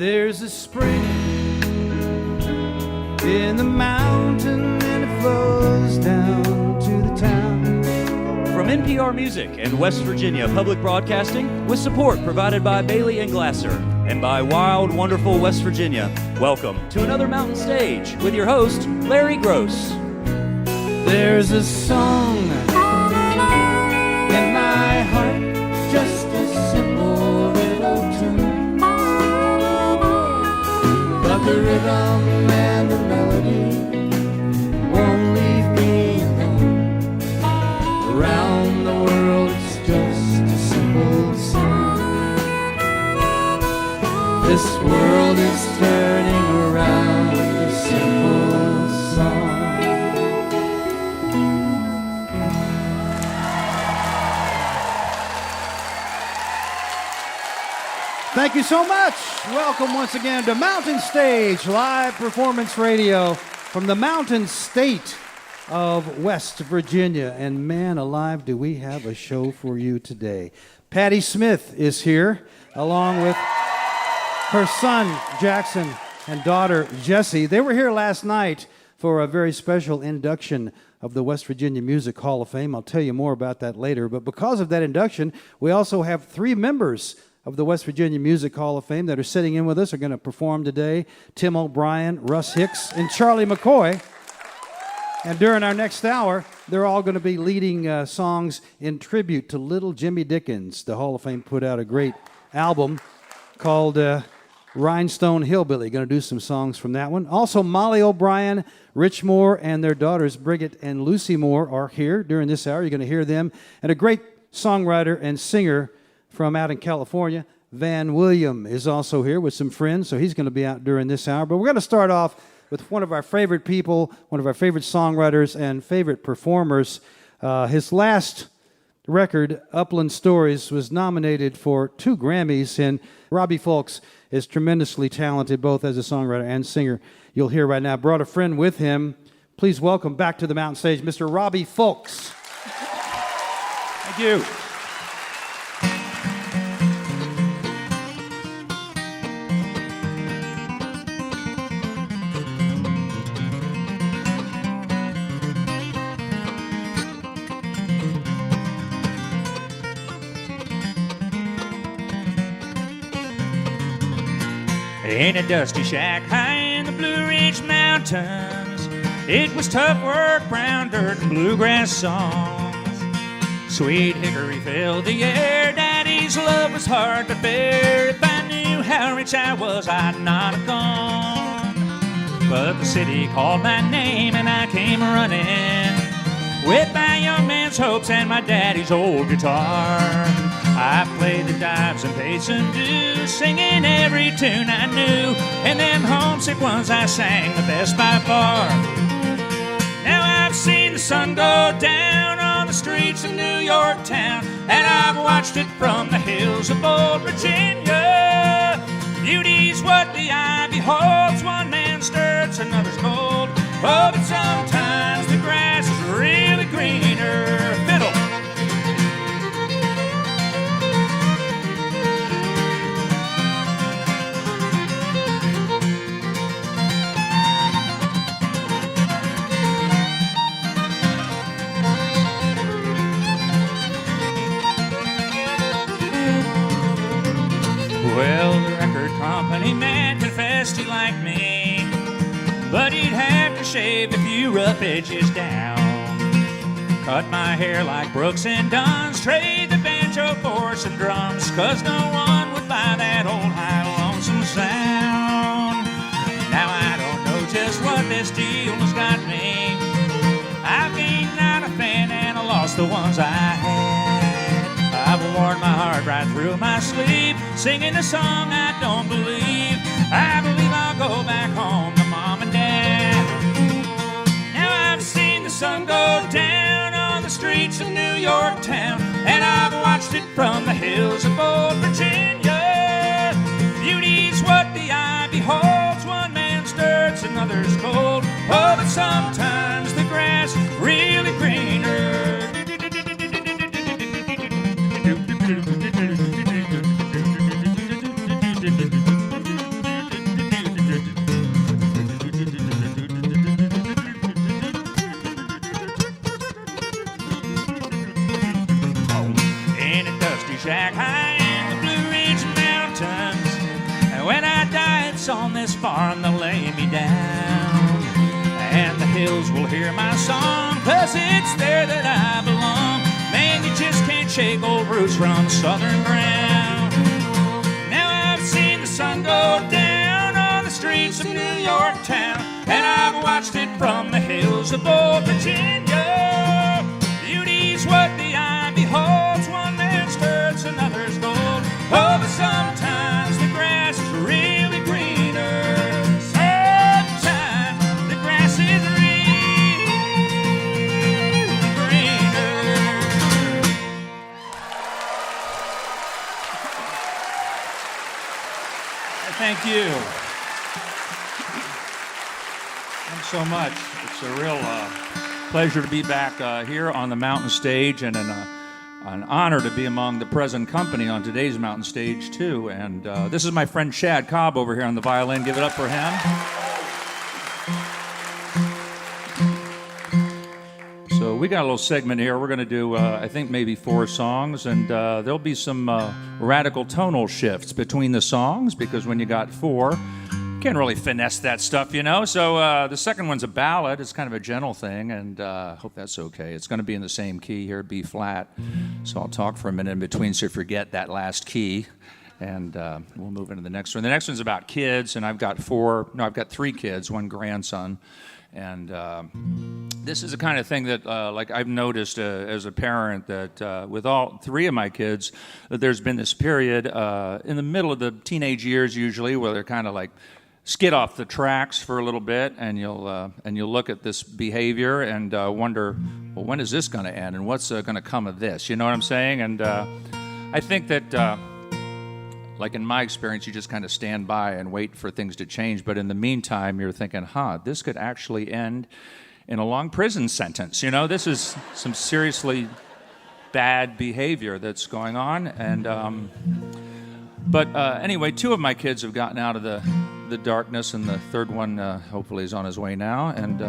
There's a spring in the mountain and it flows down to the town. From NPR Music and West Virginia Public Broadcasting, with support provided by Bailey and Glasser and by Wild, Wonderful West Virginia, welcome to another Mountain Stage with your host, Larry Gross. There's a song in my heart, just a simple little tune, but the rhythm and the melody won't leave me alone. Around the world it's just a simple song. This world is turning around a simple song. Thank you so much. Welcome once again to Mountain Stage, live performance radio from the Mountain State of West Virginia. And man alive, do we have a show for you today. Patti Smith is here, along with her son, Jackson, and daughter, Jessie. They were here last night for a very special induction of the West Virginia Music Hall of Fame. I'll tell you more about that later. But because of that induction, we also have 3 members of the West Virginia Music Hall of Fame that are sitting in with us, are going to perform today. Tim O'Brien, Russ Hicks, and Charlie McCoy. And during our next hour, they're all going to be leading songs in tribute to little Jimmy Dickens. The Hall of Fame put out a great album called Rhinestone, Hillbilly. Going to do some songs from that one. Also, Mollie O'Brien Rich Moore and their daughters, Brigid and Lucy Moore, are here during this hour. You're going to hear them. And a great songwriter and singer from out in California, Van William, is also here with some friends, so he's going to be out during this hour. But we're going to start off with one of our favorite people, one of our favorite songwriters and favorite performers. His last record, Upland Stories, was nominated for 2 Grammys, and Robbie Fulks is tremendously talented, both as a songwriter and singer. You'll hear right now. Brought a friend with him. Please welcome back to the Mountain Stage, Mr. Robbie Fulks. Thank you. In a dusty shack high in the Blue Ridge Mountains, it was tough work, brown dirt, and bluegrass songs. Sweet hickory filled the air, Daddy's love was hard to bear. If I knew how rich I was, I'd not have gone. But the city called my name and I came running, with my young man's hopes and my daddy's old guitar. I played the dives and paid some dues, singing every tune I knew, and them homesick ones I sang the best by far. Now I've seen the sun go down on the streets of New York town, and I've watched it from the hills of old Virginia. Beauty's what the eye beholds, one man's dirt's another's gold. Oh, but sometimes the grass is really greener. Fiddle. Well, the record company man confessed he liked me, but he'd have to shave a few rough edges down. Cut my hair like Brooks and Dunn's, trade the banjo for some drums, 'cause no one would buy that old high lonesome sound. Now I don't know just what this deal has got me. I've gained not a fan and I lost the ones I had. I've worn my heart right through my sleeve, singing a song I don't believe. I believe I'll go back home to Mom and Dad. Now I've seen the sun go down on the streets of New York town, and I've watched it from the hills of old Virginia. Beauty's what the eye beholds, one man's dirt's another's cold. Oh, but sometimes the grass is really greener. nights on this farm they'll lay me down, and the hills will hear my song, 'cause it's there that I belong. Man, you just can't shake old roots from southern ground. Now I've seen the sun go down on the streets of New York town, and I've watched it from the hills of old Virginia. Beauty's what the eye beholds, one man's hurts, another's gold. Oh, but sometimes the grass is really greener. Sometimes the grass is really greener. Thank you. Thanks so much. It's a real pleasure to be back here on the Mountain Stage, and an honor to be among the present company on today's Mountain Stage, too. And this is my friend Chad Cobb over here on the violin. Give it up for him. So we got a little segment here. We're going to do, I think, maybe 4 songs, and there'll be some radical tonal shifts between the songs, because when you got 4, can't really finesse that stuff, you know. So the second one's a ballad. It's kind of a gentle thing, and I hope that's okay. It's going to be in the same key here, B flat. So I'll talk for a minute in between so you forget that last key, and we'll move into the next one. The next one's about kids, and I've got 3 kids, 1 grandson. And this is the kind of thing that, like, I've noticed as a parent that with all 3 of my kids, that there's been this period in the middle of the teenage years usually where they're kind of like skid off the tracks for a little bit, and you'll look at this behavior and wonder, well, when is this going to end, and what's going to come of this? You know what I'm saying? And I think that, like in my experience, you just kind of stand by and wait for things to change. But in the meantime, you're thinking, this could actually end in a long prison sentence. You know, this is some seriously bad behavior that's going on. And but anyway, 2 of my kids have gotten out of the darkness, and the third one hopefully is on his way now. And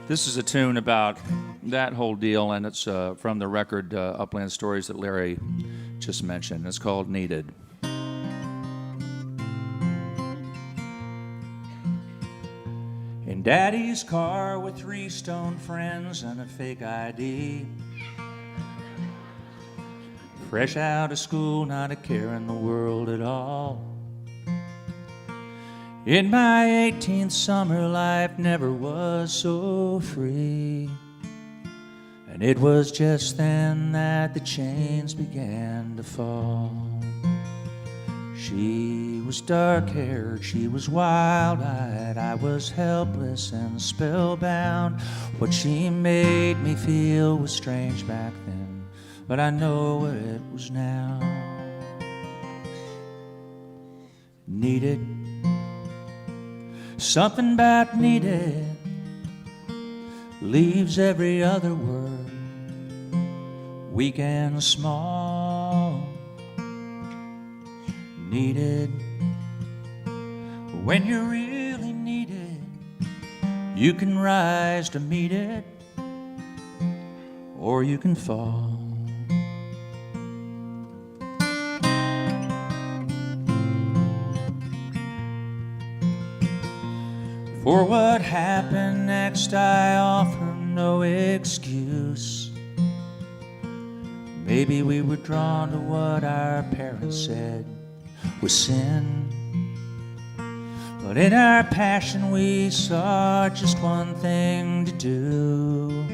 this is a tune about that whole deal, and it's from the record Upland Stories that Larry just mentioned. It's called Needed. In Daddy's car with 3 stone friends and a fake ID, fresh out of school, not a care in the world at all. In my 18th summer, life never was so free. And it was just then that the chains began to fall. She was dark-haired, she was wild-eyed, I was helpless and spellbound. What she made me feel was strange back then, but I know what it was now. Needed, something about needed leaves every other word weak and small. Needed, when you really need it, you can rise to meet it, or you can fall. For what happened next, I offer no excuse. Maybe we were drawn to what our parents said was sin, but in our passion we saw just one thing to do: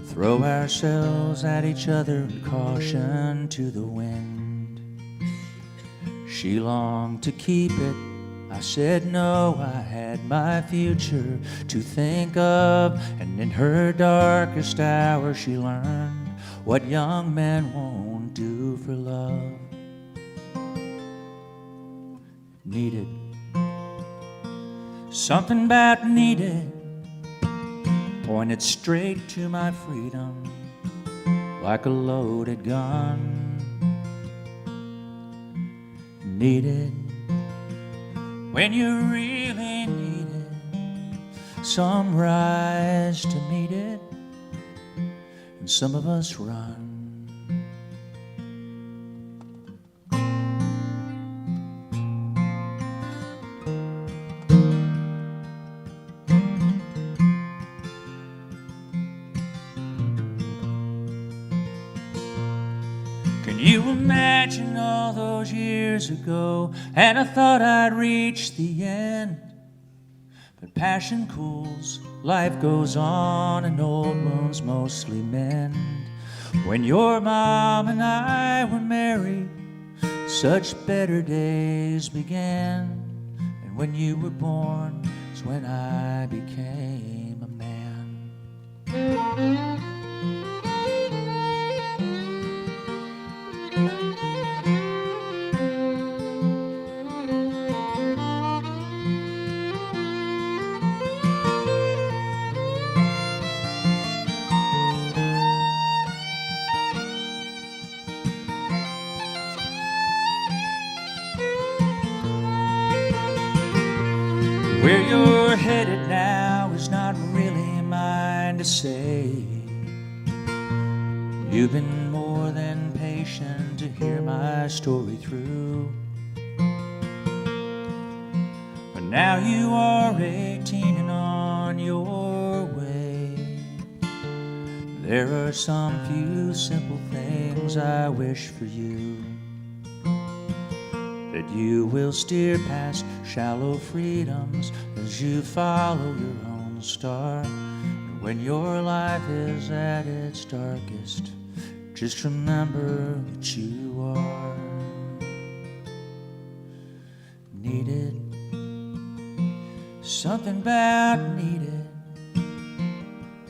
throw ourselves at each other and caution to the wind. She longed to keep it, I said no, I had my future to think of. And in her darkest hour she learned what young men won't do for love. Needed, something about needed pointed straight to my freedom like a loaded gun. Needed, when you really need it, some rise to meet it, and some of us run. you imagine all those years ago, and I thought I'd reach the end. But passion cools, life goes on, and old wounds mostly mend. When your mom and I were married, such better days began. And when you were born is when I became a man. Where you're headed now is not really mine to say. You've been more than patient to hear my story through. But now you are 18 and on your way. There are some few simple things I wish for you. That you will steer past shallow freedoms as you follow your own star. And when your life is at its darkest, just remember that you are needed. Something about needed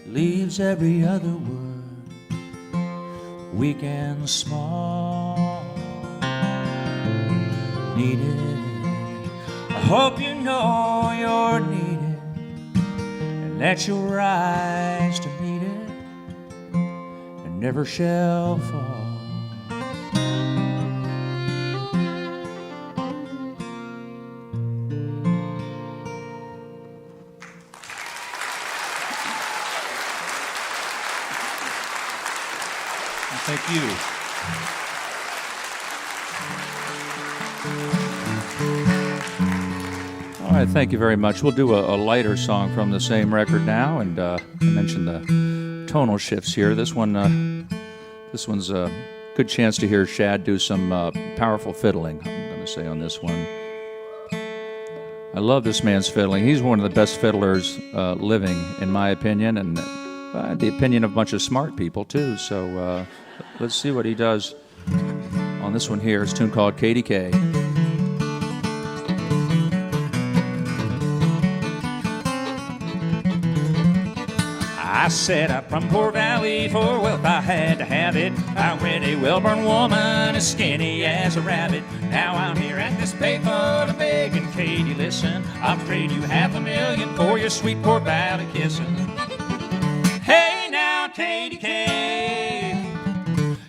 leaves every other word weak and small. Needed. I hope you know you're needed, and that you'll rise to meet it, and never shall fall. Thank you. All right, thank you very much. We'll do a lighter song from the same record now, and I mentioned the tonal shifts here. This one's a good chance to hear Shad do some powerful fiddling, I'm going to say, on this one. I love this man's fiddling. He's one of the best fiddlers living, in my opinion, and the opinion of a bunch of smart people, too. So let's see what he does on this one here. It's a tune called KDK. I set up from Poor Valley for wealth, I had to have it. I wed a well-born woman as skinny as a rabbit. Now I'm here at this payphone to beg and Katie, listen, I'll trade you $500,000 for your sweet Poor Valley kissing. Hey now, Katie K,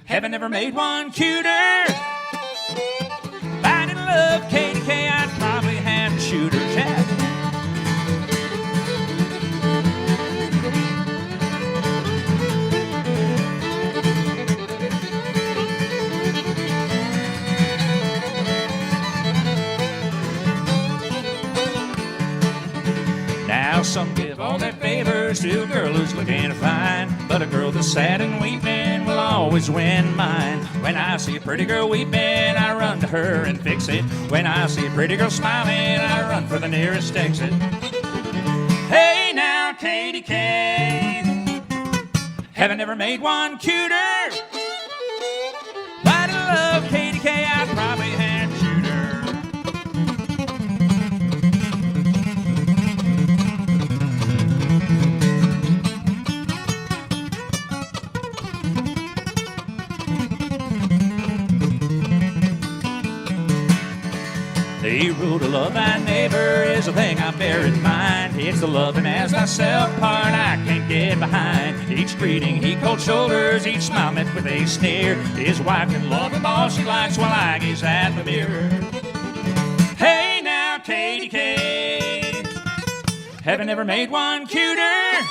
heaven never made one cuter. If I didn't love Katie K, I'd probably have to shoot her. Jack. Now some give all their favors to a girl who's looking fine, but a girl that's sad and weeping will always win mine. When I see a pretty girl weeping, I run to her and fix it. When I see a pretty girl smiling, I run for the nearest exit. Hey now, Katie K, heaven never made one cuter. If I didn't love Katie K, I'd probably have to shoot her. The rule to love thy neighbor is a thing I bear in mind. It's the loving as thyself part I can't get behind. Each greeting he cold shoulders, each smile met with a sneer. His wife can love him all she likes while I gaze at the mirror. Hey now, Katie K, heaven never made one cuter. If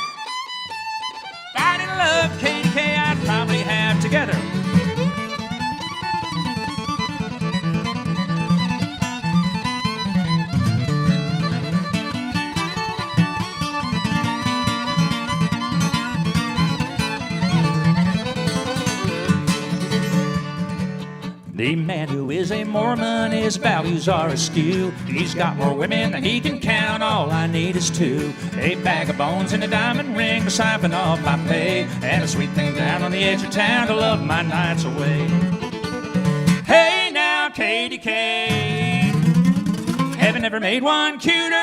I didn't love Katie K, I'd probably have together. A man who is a Mormon, his values are askew. He's got more women than he can count, all I need is two. A bag of bones and a diamond ring to siphon off my pay, and a sweet thing down on the edge of town to love my nights away. Hey now, KDK, heaven never made one cuter.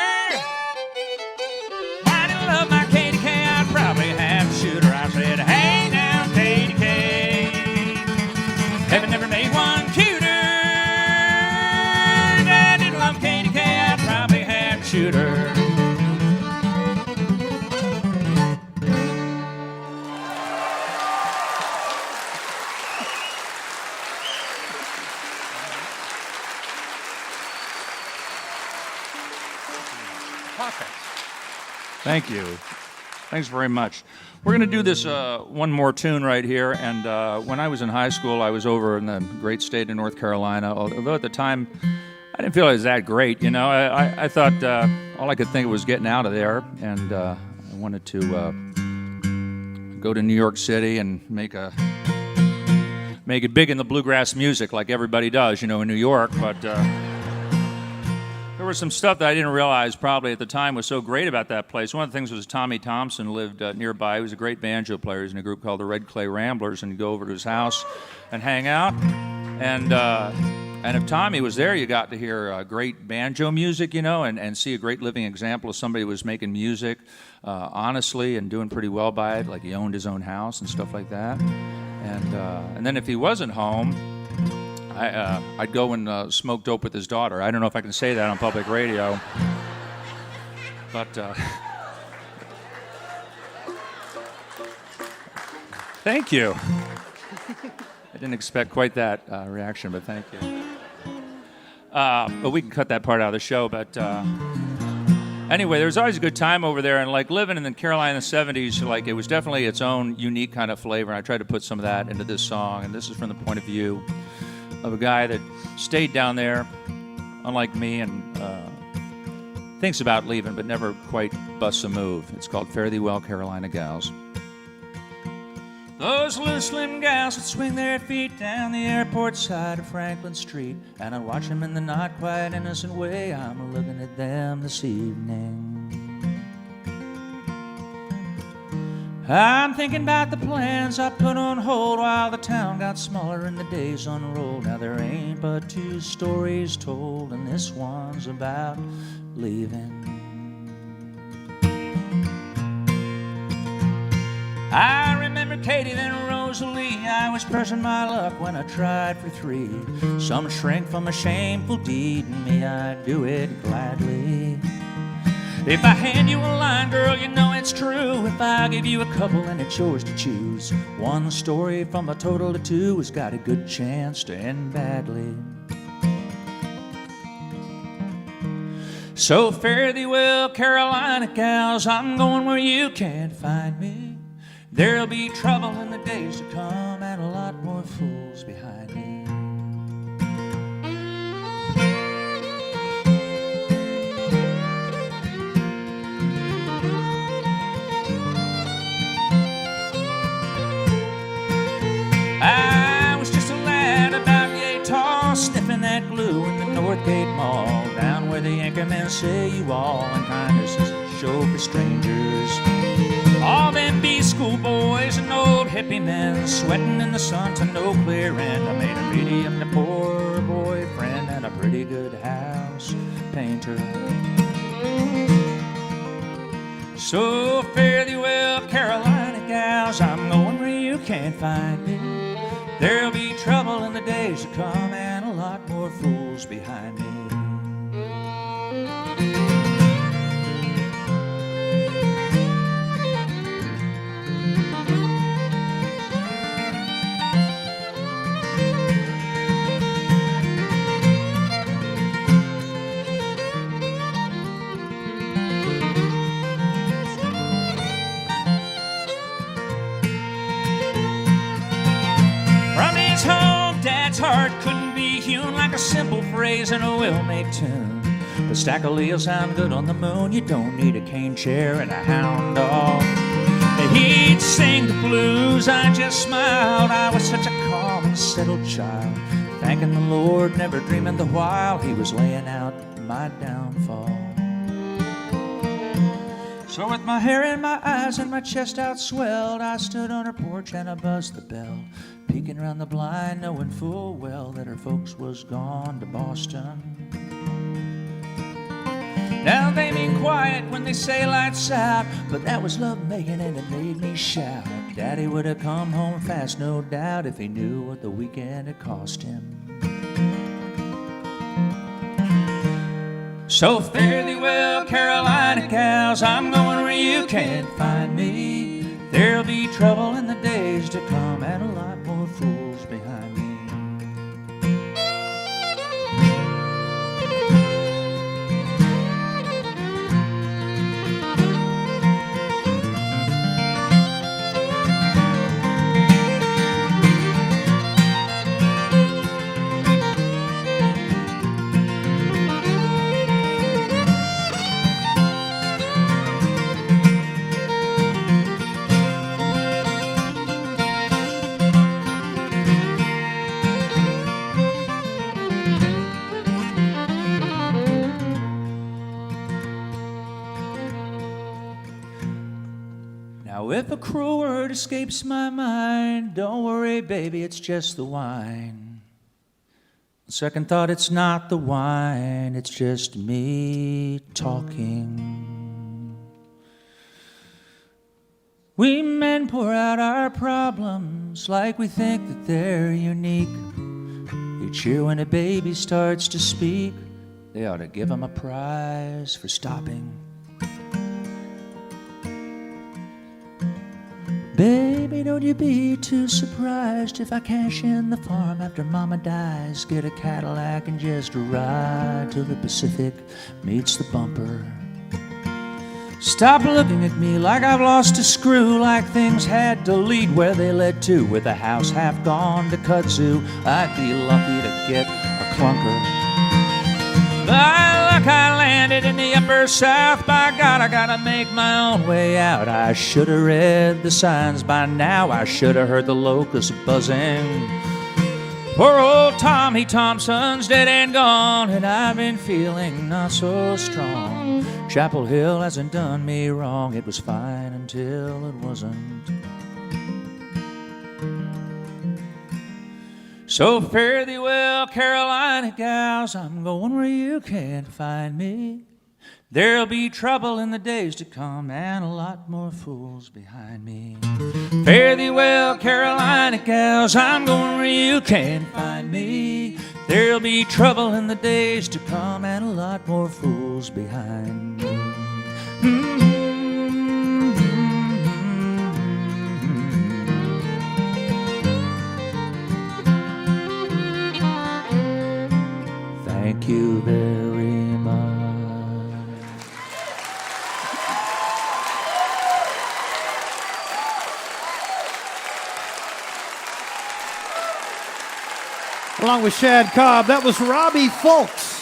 I didn't love my KDK, I'd probably have to shoot her. I said, hey now, KDK, heaven never made one cuter. If I didn't love KDK, I'd probably have to shoot her. Thank you. Thanks very much. We're going to do this one more tune right here. And when I was in high school, I was over in the great state of North Carolina. Although at the time, I didn't feel it was that great. You know, I thought all I could think of was getting out of there. And I wanted to go to New York City and make it big in the bluegrass music like everybody does, you know, in New York. But there was some stuff that I didn't realize probably at the time was so great about that place. One of the things was Tommy Thompson lived nearby. He was a great banjo player. He was in a group called the Red Clay Ramblers, and you'd go over to his house and hang out. And if Tommy was there, you got to hear great banjo music, you know, and see a great living example of somebody who was making music honestly and doing pretty well by it, like he owned his own house and stuff like that. And then if he wasn't home, I'd go and smoke dope with his daughter. I don't know if I can say that on public radio, but thank you. I didn't expect quite that reaction, but thank you. But we can cut that part out of the show. But anyway, there was always a good time over there, and like living in the Carolina in the 70s, like it was definitely its own unique kind of flavor. And I tried to put some of that into this song, and this is from the point of view of a guy that stayed down there, unlike me, and thinks about leaving, but never quite busts a move. It's called Fare Thee Well, Carolina Gals. Those little slim gals that swing their feet down the airport side of Franklin Street, and I watch them in the not quite innocent way I'm looking at them this evening. I'm thinking about the plans I put on hold while the town got smaller and the days unrolled. Now there ain't but two stories told, and this one's about leaving. I remember Katie, then Rosalie. I was pressing my luck when I tried for three. Some shrink from a shameful deed, and me, I'd do it gladly. If I hand you a line, girl, you know it's true. If I give you a couple, and it's yours to choose. One story from a total of two has got a good chance to end badly. So fare thee well, Carolina gals, I'm going where you can't find me. There'll be trouble in the days to come, and a lot more fools behind me. I was just a lad about yay tall, sniffing that glue in the Northgate Mall, down where the anchormen say you all and kindness is a show for strangers. All them B-school boys and old hippie men sweating in the sun to no clear end. I made a medium to poor boyfriend and a pretty good house painter. So fare thee well, Carolina gals, I'm going where you can't find me. There'll be trouble in the days to come, and a lot more fools behind me. Dad's heart couldn't be hewn like a simple phrase in a well-made tune. The stack of Leos sound good on the moon. You don't need a cane chair and a hound dog. He'd sing the blues. I just smiled. I was such a calm and settled child. thanking the Lord, never dreaming the while he was laying out my downfall. So with my hair in my eyes and my chest out swelled, I stood on her porch and I buzzed the bell, peeking around the blind, knowing full well that her folks was gone to Boston. Now they mean quiet when they say lights out, but that was love making and it made me shout. Daddy would have come home fast, no doubt, if he knew what the weekend had cost him. So fare thee well, Carolina cows, I'm going where you can't find me. There'll be trouble in the days to come and a lot more fools behind me. Now if a cruel word escapes my mind, don't worry, baby, it's just the wine. Second thought, it's not the wine, it's just me talking. We men pour out our problems like we think that they're unique. Each year when a baby starts to speak, they ought to give him a prize for stopping. Baby, don't you be too surprised if I cash in the farm after Mama dies, get a Cadillac and just ride till the Pacific meets the bumper. Stop looking at me like I've lost a screw, like things had to lead where they led to. With the house half gone to kudzu, I'd be lucky to get a clunker. By luck I landed in the upper south. By God, I gotta make my own way out. I should have read the signs by now. I should have heard the locusts buzzing. Poor old Tommy Thompson's dead and gone, and I've been feeling not so strong. Chapel Hill hasn't done me wrong. It was fine until it wasn't. So fare thee well, Carolina gals, I'm going where you can't find me. There'll be trouble in the days to come and a lot more fools behind me. Fare thee well, Carolina gals, I'm going where you can't find me. There'll be trouble in the days to come and a lot more fools behind me. Thank you very much. Along with Shad Cobb, that was Robbie Fulks.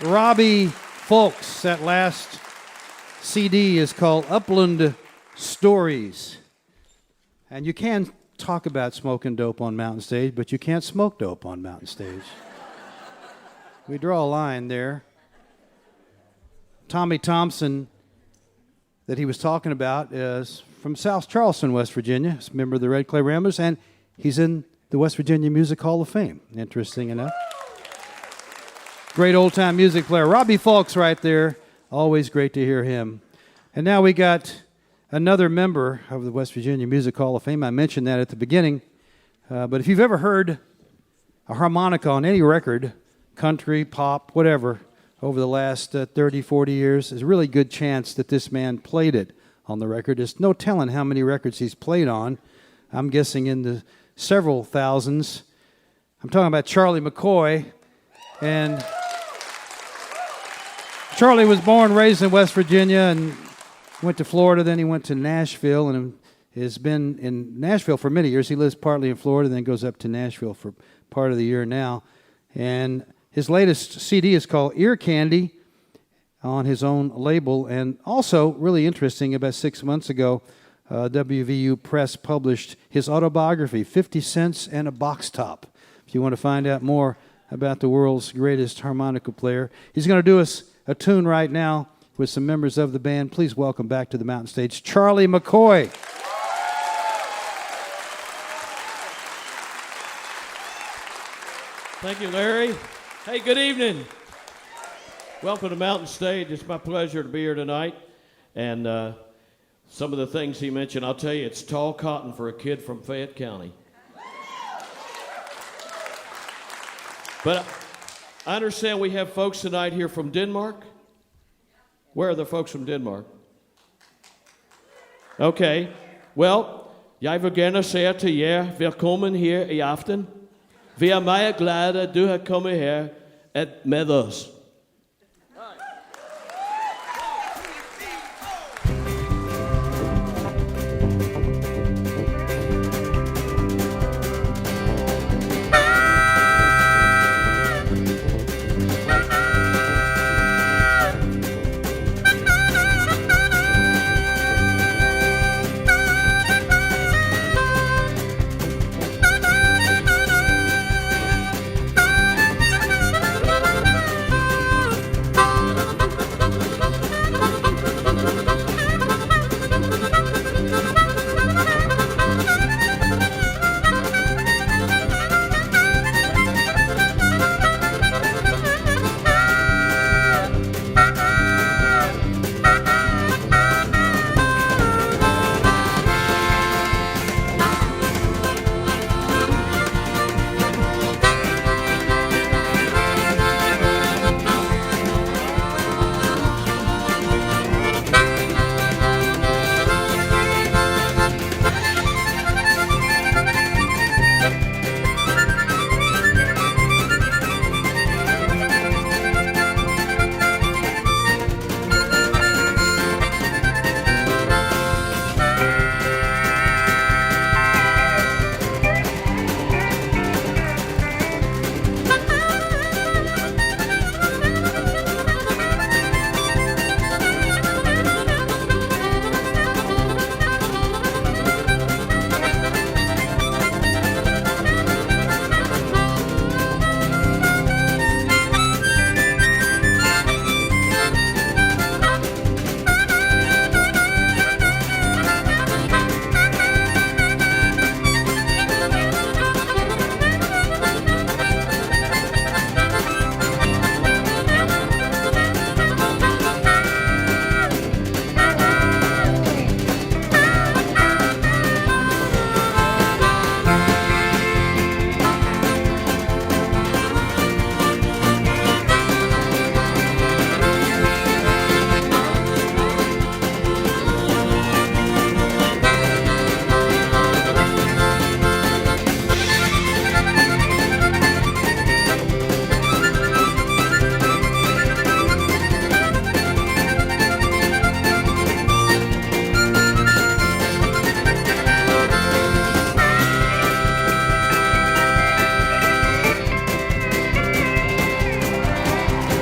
Robbie Fulks, that last CD is called Upland Stories. And you can talk about smoking dope on Mountain Stage, but you can't smoke dope on Mountain Stage. We draw a line there. Tommy Thompson, that he was talking about, is from South Charleston, West Virginia. He's a member of the Red Clay Ramblers, and he's in the West Virginia Music Hall of Fame, interesting enough. Great old-time music player. Robbie Fulks right there. Always great to hear him. And now we got another member of the West Virginia Music Hall of Fame. I mentioned that at the beginning. But if you've ever heard a harmonica on any record, country, pop, whatever, over the last 30, 40 years, there's a really good chance that this man played it on the record. There's no telling how many records he's played on. I'm guessing in the several thousands. I'm talking about Charlie McCoy. And Charlie was born, raised in West Virginia, and went to Florida, then he went to Nashville, and has been in Nashville for many years. He lives partly in Florida, then goes up to Nashville for part of the year now. And his latest CD is called Ear Candy on his own label. And also, really interesting, about 6 months ago, WVU Press published his autobiography, 50 Cents and a Box Top. If you want to find out more about the world's greatest harmonica player, he's going to do us a tune right now with some members of the band. Please welcome back to the Mountain Stage, Charlie McCoy. Thank you, Larry. Hey, good evening. Welcome to Mountain Stage. It's my pleasure to be here tonight. And some of the things he mentioned, I'll tell you, it's tall cotton for a kid from Fayette County. But I understand we have folks tonight here from Denmark. Where are the folks from Denmark? Okay. Well, jeg vil gerne sige til jer, velkommen her i aften. Vi er meget glade, at du har kommet her med os.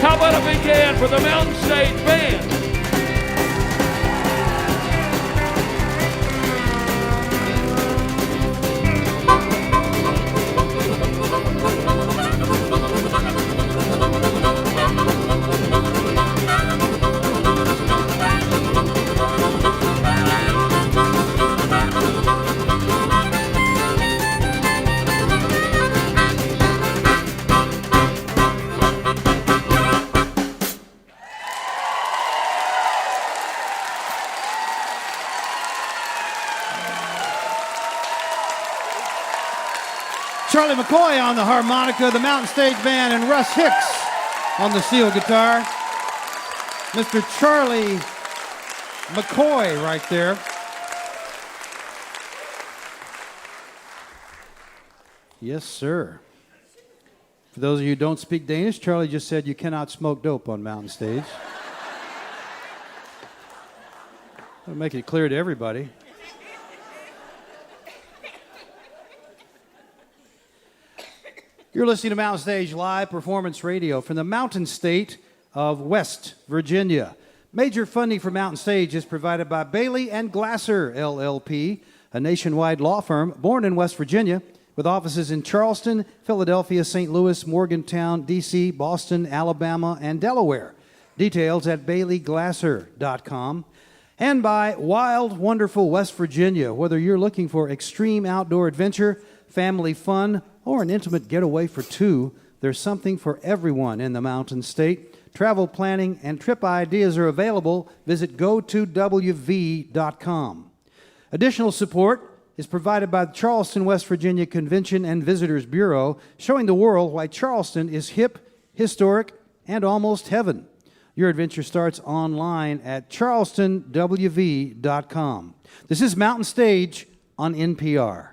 How about a big hand for the Mountain Stage Band? Charlie McCoy on the harmonica, the Mountain Stage Band, and Russ Hicks on the steel guitar. Mr. Charlie McCoy right there. Yes, sir. For those of you who don't speak Danish, Charlie just said you cannot smoke dope on Mountain Stage. I'll make it clear to everybody. You're listening to Mountain Stage Live Performance Radio from the Mountain State of West Virginia. Major funding for Mountain Stage is provided by Bailey and Glasser, LLP, a nationwide law firm born in West Virginia with offices in Charleston, Philadelphia, St. Louis, Morgantown, D.C., Boston, Alabama, and Delaware. Details at baileyglasser.com. And by Wild, Wonderful West Virginia. Whether you're looking for extreme outdoor adventure, family fun, or an intimate getaway for two, there's something for everyone in the Mountain State. Travel planning and trip ideas are available. Visit go2wv.com. Additional support is provided by the Charleston, West Virginia Convention and Visitors Bureau, showing the world why Charleston is hip, historic, and almost heaven. Your adventure starts online at charlestonwv.com. This is Mountain Stage on NPR.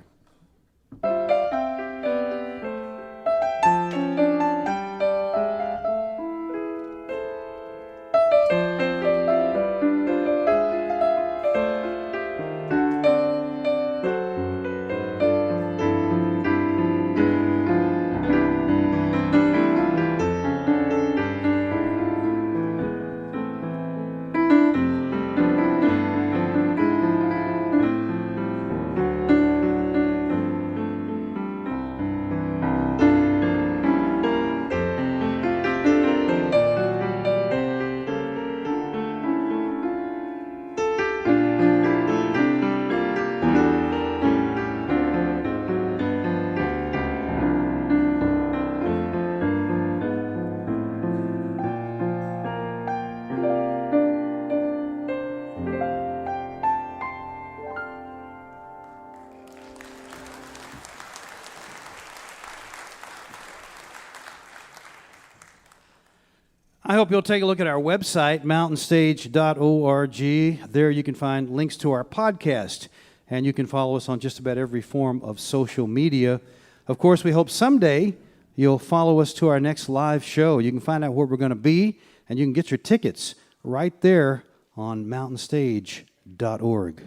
I hope you'll take a look at our website, mountainstage.org. There you can find links to our podcast, and you can follow us on just about every form of social media. Of course, we hope someday you'll follow us to our next live show. You can find out where we're going to be, and you can get your tickets right there on mountainstage.org.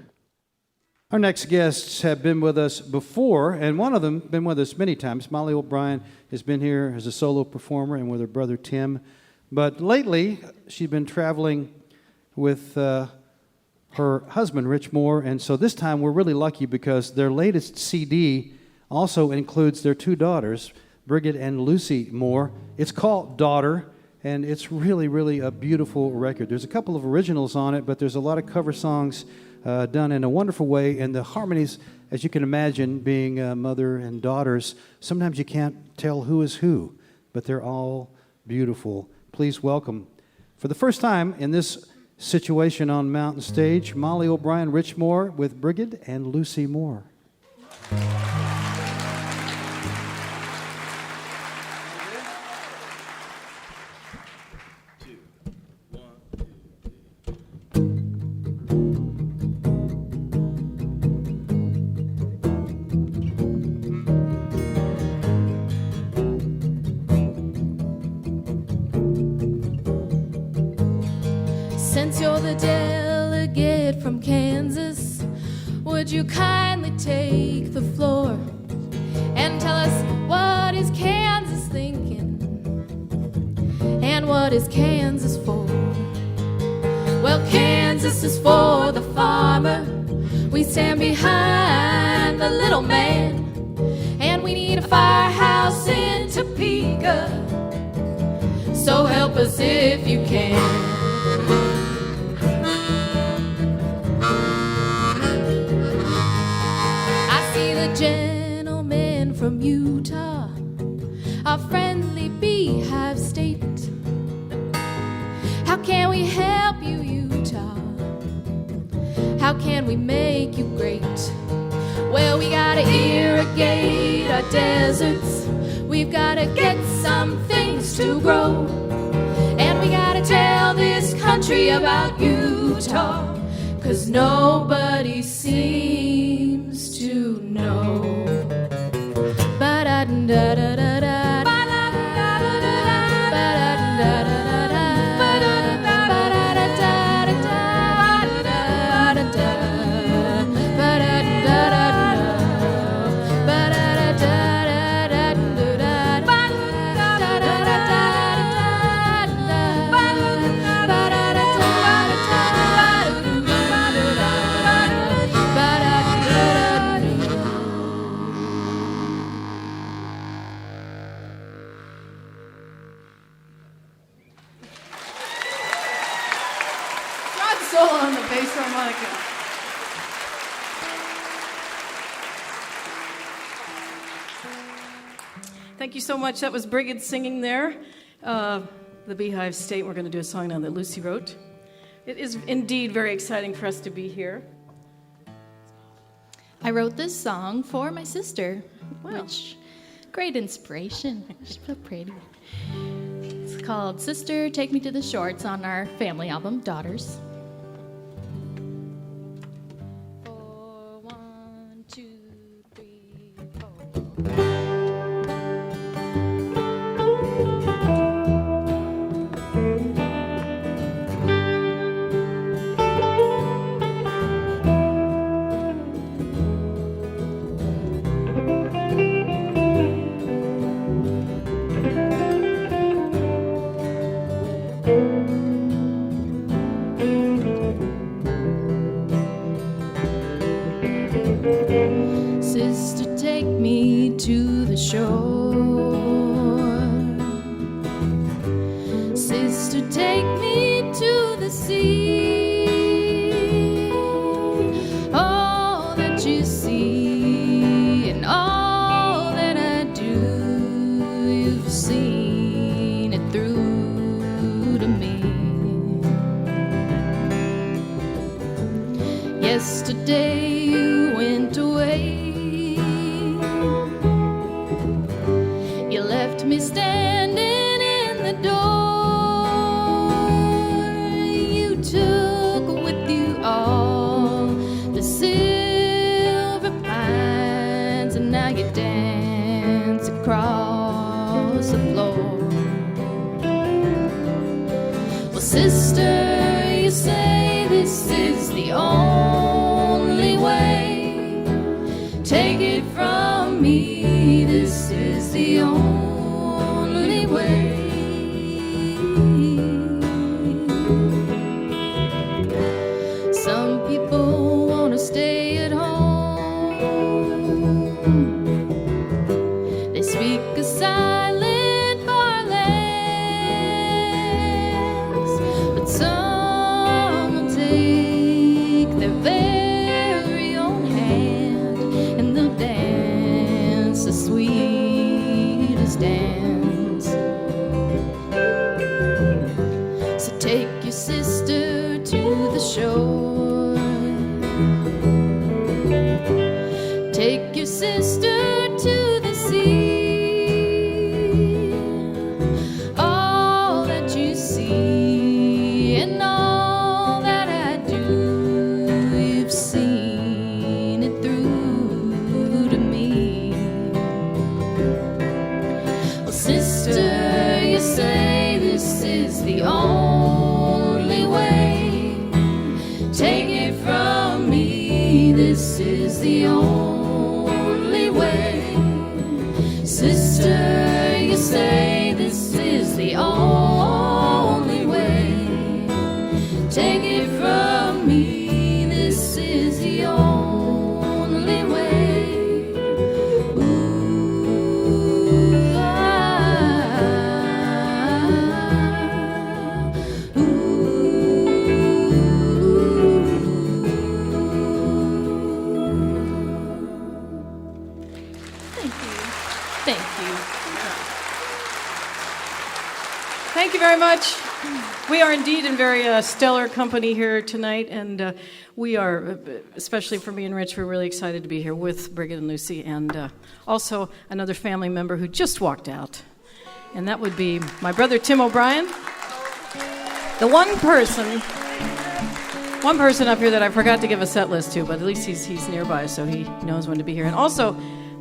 Our next guests have been with us before, and one of them been with us many times. Mollie O'Brien has been here as a solo performer and with her brother Tim. But lately, she's been traveling with her husband, Rich Moore, and so this time we're really lucky because their latest CD also includes their two daughters, Brigid and Lucy Moore. It's called Daughter, and it's really, really a beautiful record. There's a couple of originals on it, but there's a lot of cover songs done in a wonderful way, and the harmonies, as you can imagine, being mother and daughters, sometimes you can't tell who is who, but they're all beautiful. Please welcome, for the first time in this situation on Mountain Stage, Mollie O'Brien Rich Moore with Brigid and Lucy Moore. Since you're the delegate from Kansas, would you kindly take the floor and tell us what is Kansas thinking and what is Kansas for? Well, Kansas is for the farmer. We stand behind the little man, and we need a firehouse in Topeka. So help us if you can. Gentlemen from Utah, our friendly beehive state. How can we help you, Utah? How can we make you great? Well, we gotta irrigate our deserts. We've gotta get some things to grow. And we gotta tell this country about Utah, 'cause nobody seems to know. Ba-da-da-da-da-da. harmonica. Thank you so much. That was Brigid singing there. The Beehive State. We're going to do a song now that Lucy wrote. It is indeed very exciting for us to be here. I wrote this song for my sister, Wow. which great inspiration. She's so pretty. It's called Sister, Take Me to the Shore. It's on our family album, Daughters. 4, 1, 2, 3, 4. Sister, take me to the shore. Sister, take me to the sea. All that you see and all that I do, you've seen it through to me. Yesterday you went away. You left me standing in the door. You took with you all the silver pines, and now you dance across the floor. Well, sister, you say this is the only way. Take it from me, this is the only way. Some people want to stay at home. They speak a silent parlance, but some will take their very own hand, and they'll dance the sweetest dance. So take your sister to the shore. Take your sister to the sea. All that you see and all that I do, you've seen it through to me. Well, sister, you say this is the only way. Take it from me, this is the only way. Sister, you say this is the only way. Take it from me, this is the only way. Ooh, Thank you. Thank you very much. We are indeed in very stellar company here tonight, and we are, especially for me and Rich, we're really excited to be here with Brigid and Lucy, and also another family member who just walked out, and that would be my brother Tim O'Brien. The one person up here that I forgot to give a set list to, but at least he's nearby, so he knows when to be here. And also,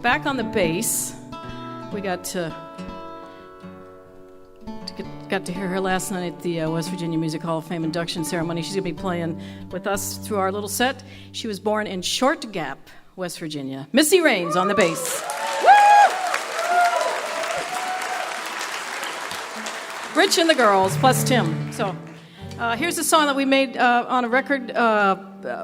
back on the bass, we got to hear her last night at the West Virginia Music Hall of Fame induction ceremony. She's going to be playing with us through our little set. She was born in Short Gap, West Virginia. Missy Raines on the bass. Woo! Rich and the girls, plus Tim. So Here's a song that we made on a record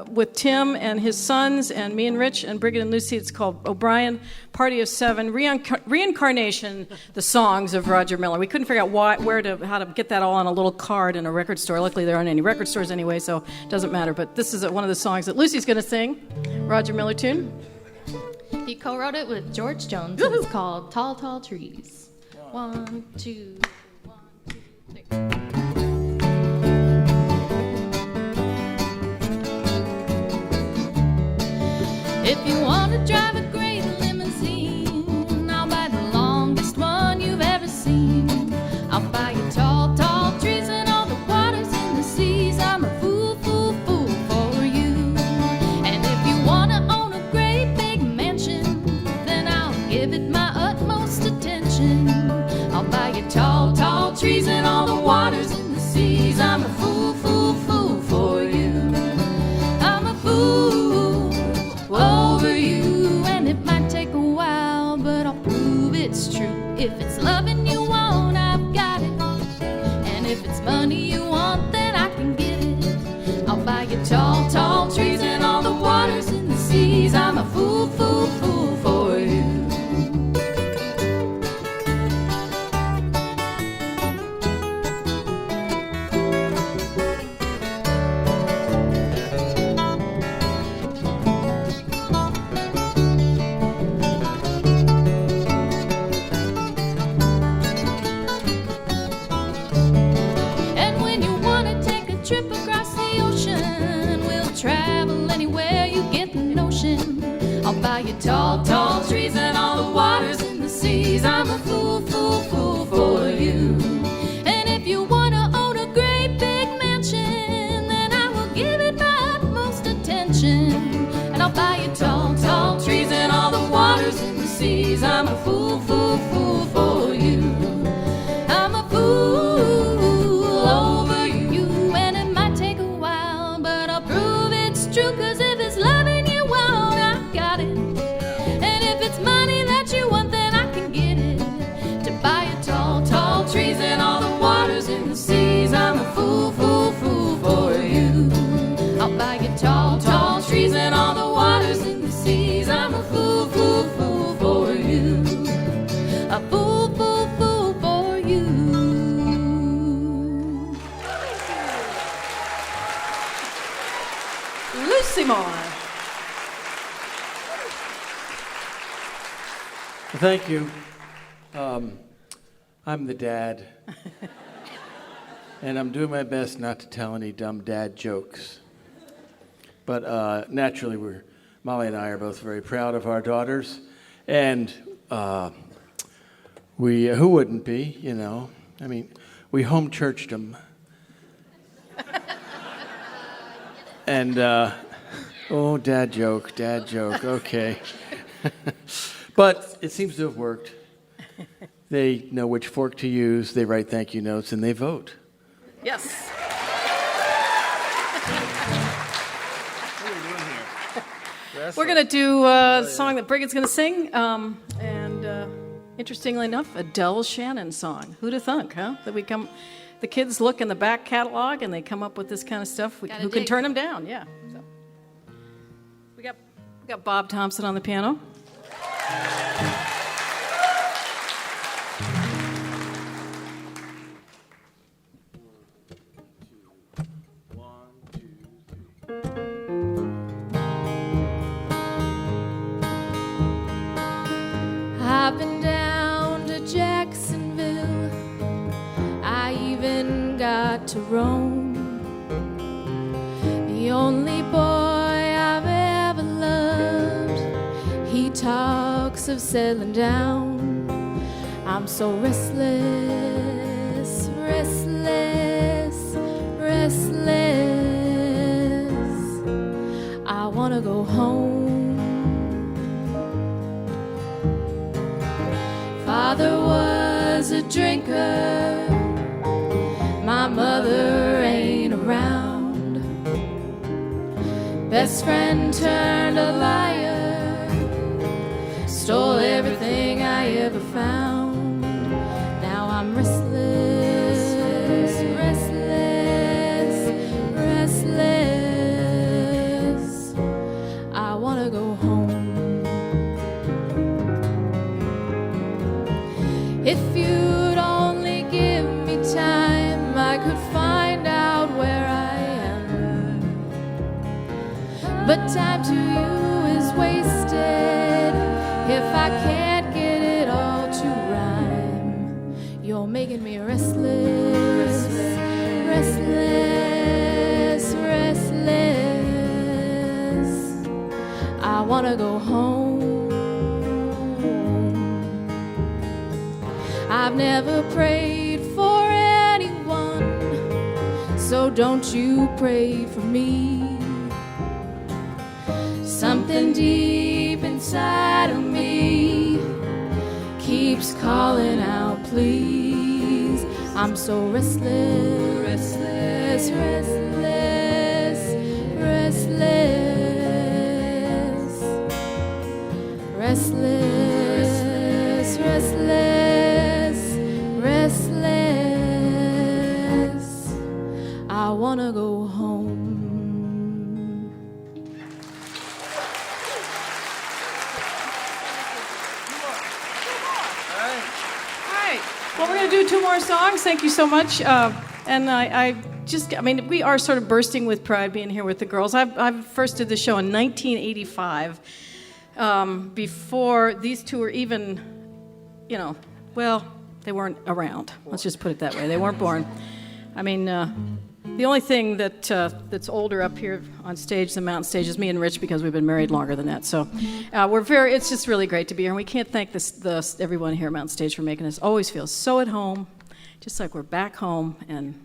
with Tim and his sons and me and Rich and Brigid and Lucy. It's called O'Brien Party of Seven, Reincarnation, the songs of Roger Miller. We couldn't figure out how to get that all on a little card in a record store. Luckily, there aren't any record stores anyway, so it doesn't matter. But this is one of the songs that Lucy's going to sing, Roger Miller tune. He co-wrote it with George Jones. It's called Tall, Tall Trees. 1, 2, 1, 2, 3. If you want to drive a great limousine, I'll buy the longest one you've ever seen. I'll buy you tall, tall trees and all the waters in the seas. I'm a fool, fool, fool for you. And if you want to own a great big mansion, then I'll give it my utmost attention. I'll buy you tall, tall trees and all the waters in the seas. I'm a fool, fool, fool for you. I'm a fool over you, and it might take a while, but I'll prove it's true. If it's loving you want, I've got it, and if it's money you want, then I can get it. I'll buy you tall, tall trees and all the waters in the seas. I'm a fool, fool, fool for you. Trip across the ocean, we'll travel anywhere, you get the notion. I'll buy you tall, tall trees and all the waters in the seas. I'm a fool, fool, fool for you. And if you want to own a great big mansion, then I will give it my utmost attention. And I'll buy you tall, tall trees and all the waters in the seas. I'm a fool, fool, fool for you. I'm a fool over you. True, 'cause if it's loving you want, I've got it. And if it's money that you want, then I can get it. To buy you tall, tall trees and all the waters in the seas. I'm a fool, fool, fool for you. I'll buy you tall, tall trees and all the waters in the seas. I'm a fool, fool, fool for you. A fool, fool, fool for you. Lucy Moore. Thank you. I'm the dad. And I'm doing my best not to tell any dumb dad jokes. But naturally, Mollie and I are both very proud of our daughters. And who wouldn't be, you know? I mean, we home churched them. And, dad joke, okay. But it seems to have worked. They know which fork to use, they write thank you notes, and they vote. Yes. What are we doing here? We're going to do a song that Brigid's going to sing. Interestingly enough, a Del Shannon song. Who'd have thunk, huh? The kids look in the back catalog and they come up with this kind of stuff. Who can turn them down? Yeah. So. We got Bob Thompson on the piano. I've been down to Jacksonville. I even got to Rome. The only boy I've ever loved, he talks of settling down. I'm so restless, restless, restless. I wanna go home. Father was a drinker, my mother ain't around. Best friend turned a liar, stole everything I ever found. Now I'm restless, restless, If you'd only give me time, I could find out where I am. But time to you is wasted if I can't get it all to rhyme. You're making me restless, restless, restless. I wanna go home. I've never prayed for anyone, so don't you pray for me. Something deep inside of me keeps calling out, please. I'm so restless, restless, restless, restless, restless, restless, restless. I wanna go home. Well, we're going to do 2 more songs. Thank you so much. And I mean, we are sort of bursting with pride being here with the girls. I first did the show in 1985, before these two were even, well, they weren't around. Let's just put it that way. They weren't born. I mean, the only thing that's older up here on stage, the mountain stage, is me and Rich, because we've been married longer than that. So it's just really great to be here. And we can't thank everyone here at Mountain Stage for making us always feel so at home, just like we're back home and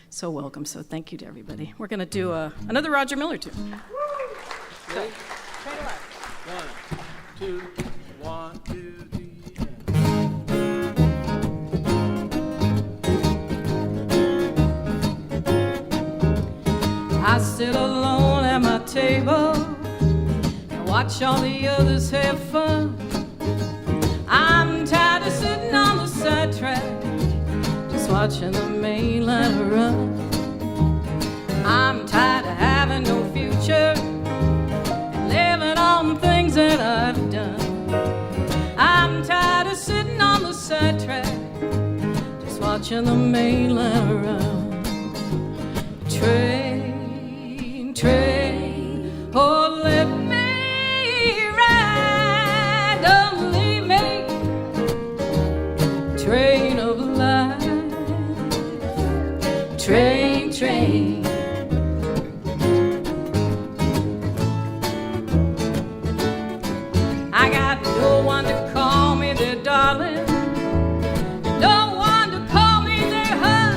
so welcome. So thank you to everybody. We're going to do another Roger Miller tune. So, 1, 2, 1, 2, 3. I sit alone at my table and watch all the others have fun. I'm tired of sitting on the sidetrack, just watching the main line run. I'm tired of having no future and living on things that I've done. I'm tired of sitting on the sidetrack, just watching the main line run. Train, oh, let me ride, don't leave me. Train of life, train. I got no one to call me their darling, no one to call me their hug.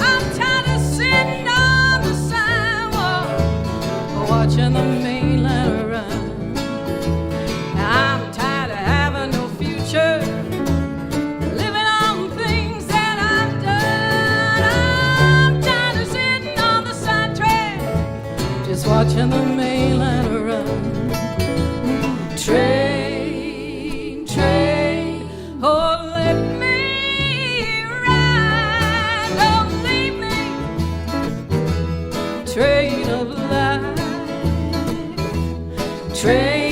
I'm tired of sitting on the sidewalk, watching the main line run. I'm tired of having no future, living on things that I've done. I'm tired of sitting on the sidetrack, just watching the main line run. Train, oh, let me ride, don't leave me. Train of life, train.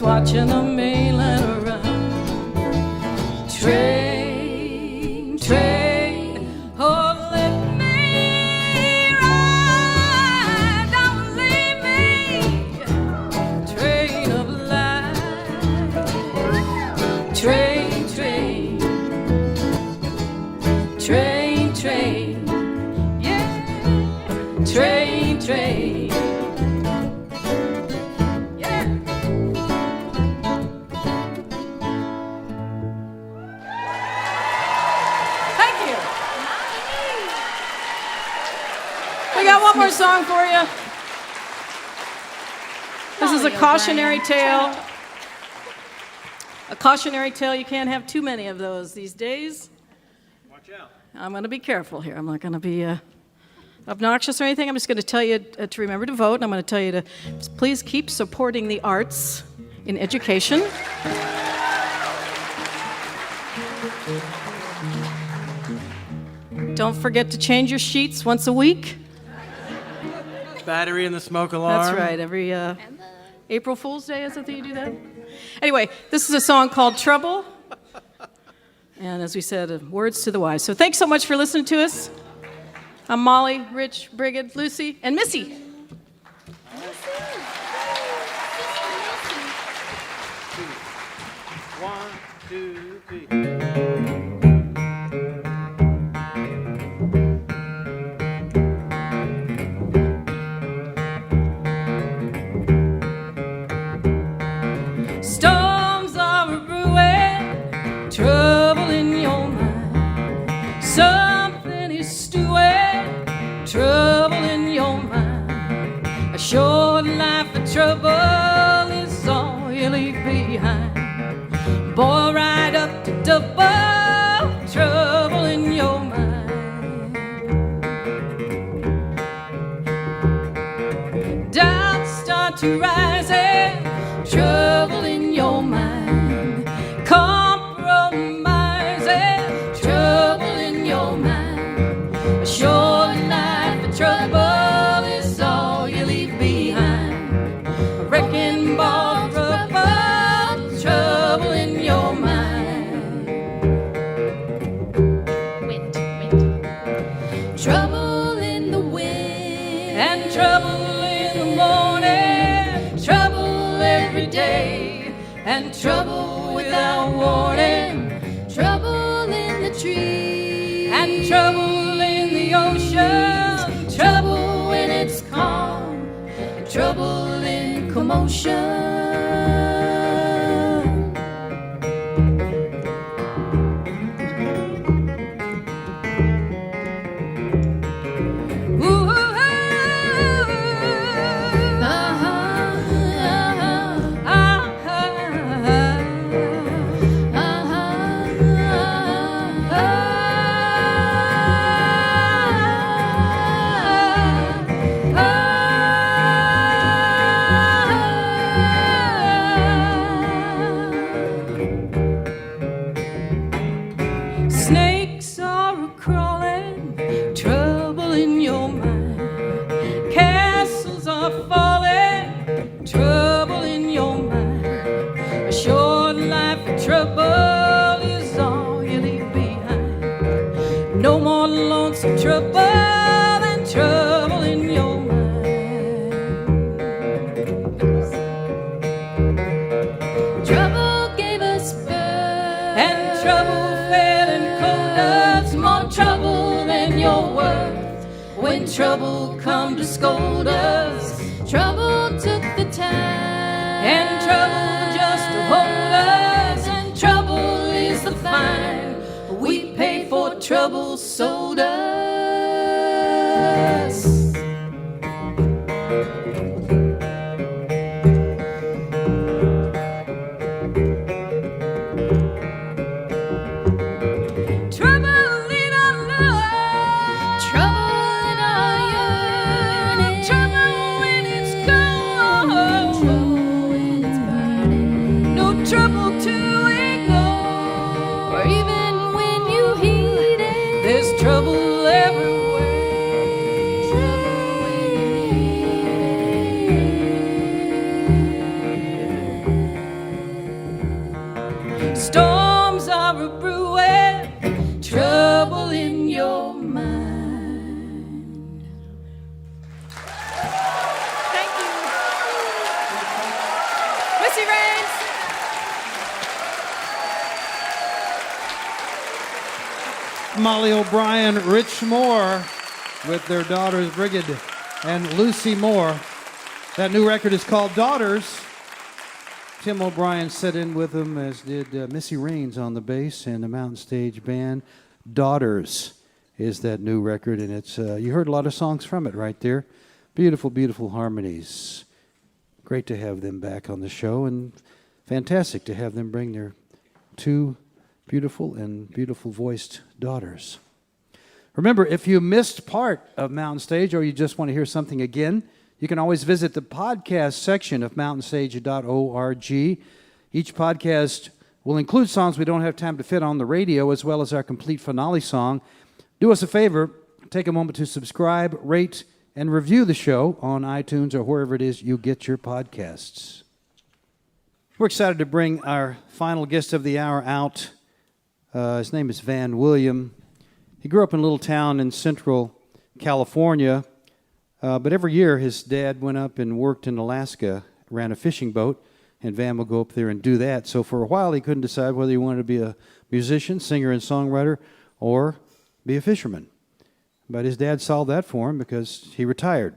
Watching the main line run. Train, oh, let me ride, don't leave me. Train of life, train, yeah, train. Thank you. got one more song for you. This is a cautionary tale. A cautionary tale. You can't have too many of those these days. Watch out. I'm going to be careful here. I'm not going to be obnoxious or anything. I'm just going to tell you to remember to vote. And I'm going to tell you to please keep supporting the arts in education. Don't forget to change your sheets once a week. Battery in the smoke alarm. That's right. Every April Fool's Day, is it that you do that? Anyway, this is a song called Trouble. And as we said, words to the wise. So thanks so much for listening to us. I'm Mollie, Rich, Brigid, Lucy, and Missy. 1, 2, 3. Storms are a brewing, trouble in your mind. Something is stewing, trouble in your mind. A short life of trouble is all you leave behind. Boil right up to double, trouble in your mind. Doubts start to rise, trouble in your mind. Compromises, trouble in your mind. A short life of trouble is all you leave behind. A wrecking ball of trouble in your mind. Wind. Trouble in the wind. And trouble in the morning. Trouble every day. And trouble without warning. Trouble in the trees. And trouble in the ocean. Trouble when it's calm. And trouble in commotion. Snakes are a-crawling, trouble in your mind. Castles are falling, trouble in your mind. A short life of trouble is all you leave behind. No more lonesome trouble than trouble in your mind. Trouble gave us birth, and trouble more trouble than you're worth. When trouble come to scold us, trouble took the time, and trouble just to hold us, and trouble is the fine we pay for trouble sold us. Storms are a-brewing, trouble in your mind. Thank you. Missy Raines. Mollie O'Brien Rich Moore with their daughters Brigid and Lucy Moore. That new record is called Daughters. Tim O'Brien sat in with them, as did Missy Raines on the bass and the Mountain Stage Band. Daughters. is that new record, and it's you heard a lot of songs from it right there. Beautiful, beautiful harmonies. Great to have them back on the show, and fantastic to have them bring their two beautiful and beautiful voiced daughters. Remember, if you missed part of Mountain Stage or you just want to hear something again, you can always visit the podcast section of mountainstage.org. Each podcast will include songs we don't have time to fit on the radio, as well as our complete finale song. Do us a favor, take a moment to subscribe, rate, and review the show on iTunes or wherever it is you get your podcasts. We're excited to bring our final guest of the hour out. His name is Van William. He grew up in a little town in central California, but every year his dad went up and worked in Alaska, ran a fishing boat, and Van would go up there and do that. So for a while he couldn't decide whether he wanted to be a musician, singer, and songwriter, or be a fisherman. But his dad solved that for him because he retired.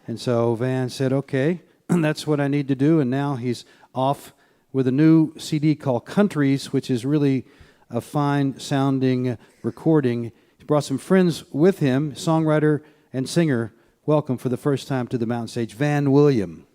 And so Van said, okay, that's what I need to do. And now he's off with a new CD called Countries, which is really a fine-sounding recording. He brought some friends with him, songwriter and singer. Welcome for the first time to the Mountain Stage, Van William.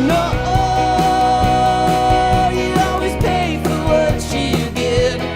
No, you always pay for what you get.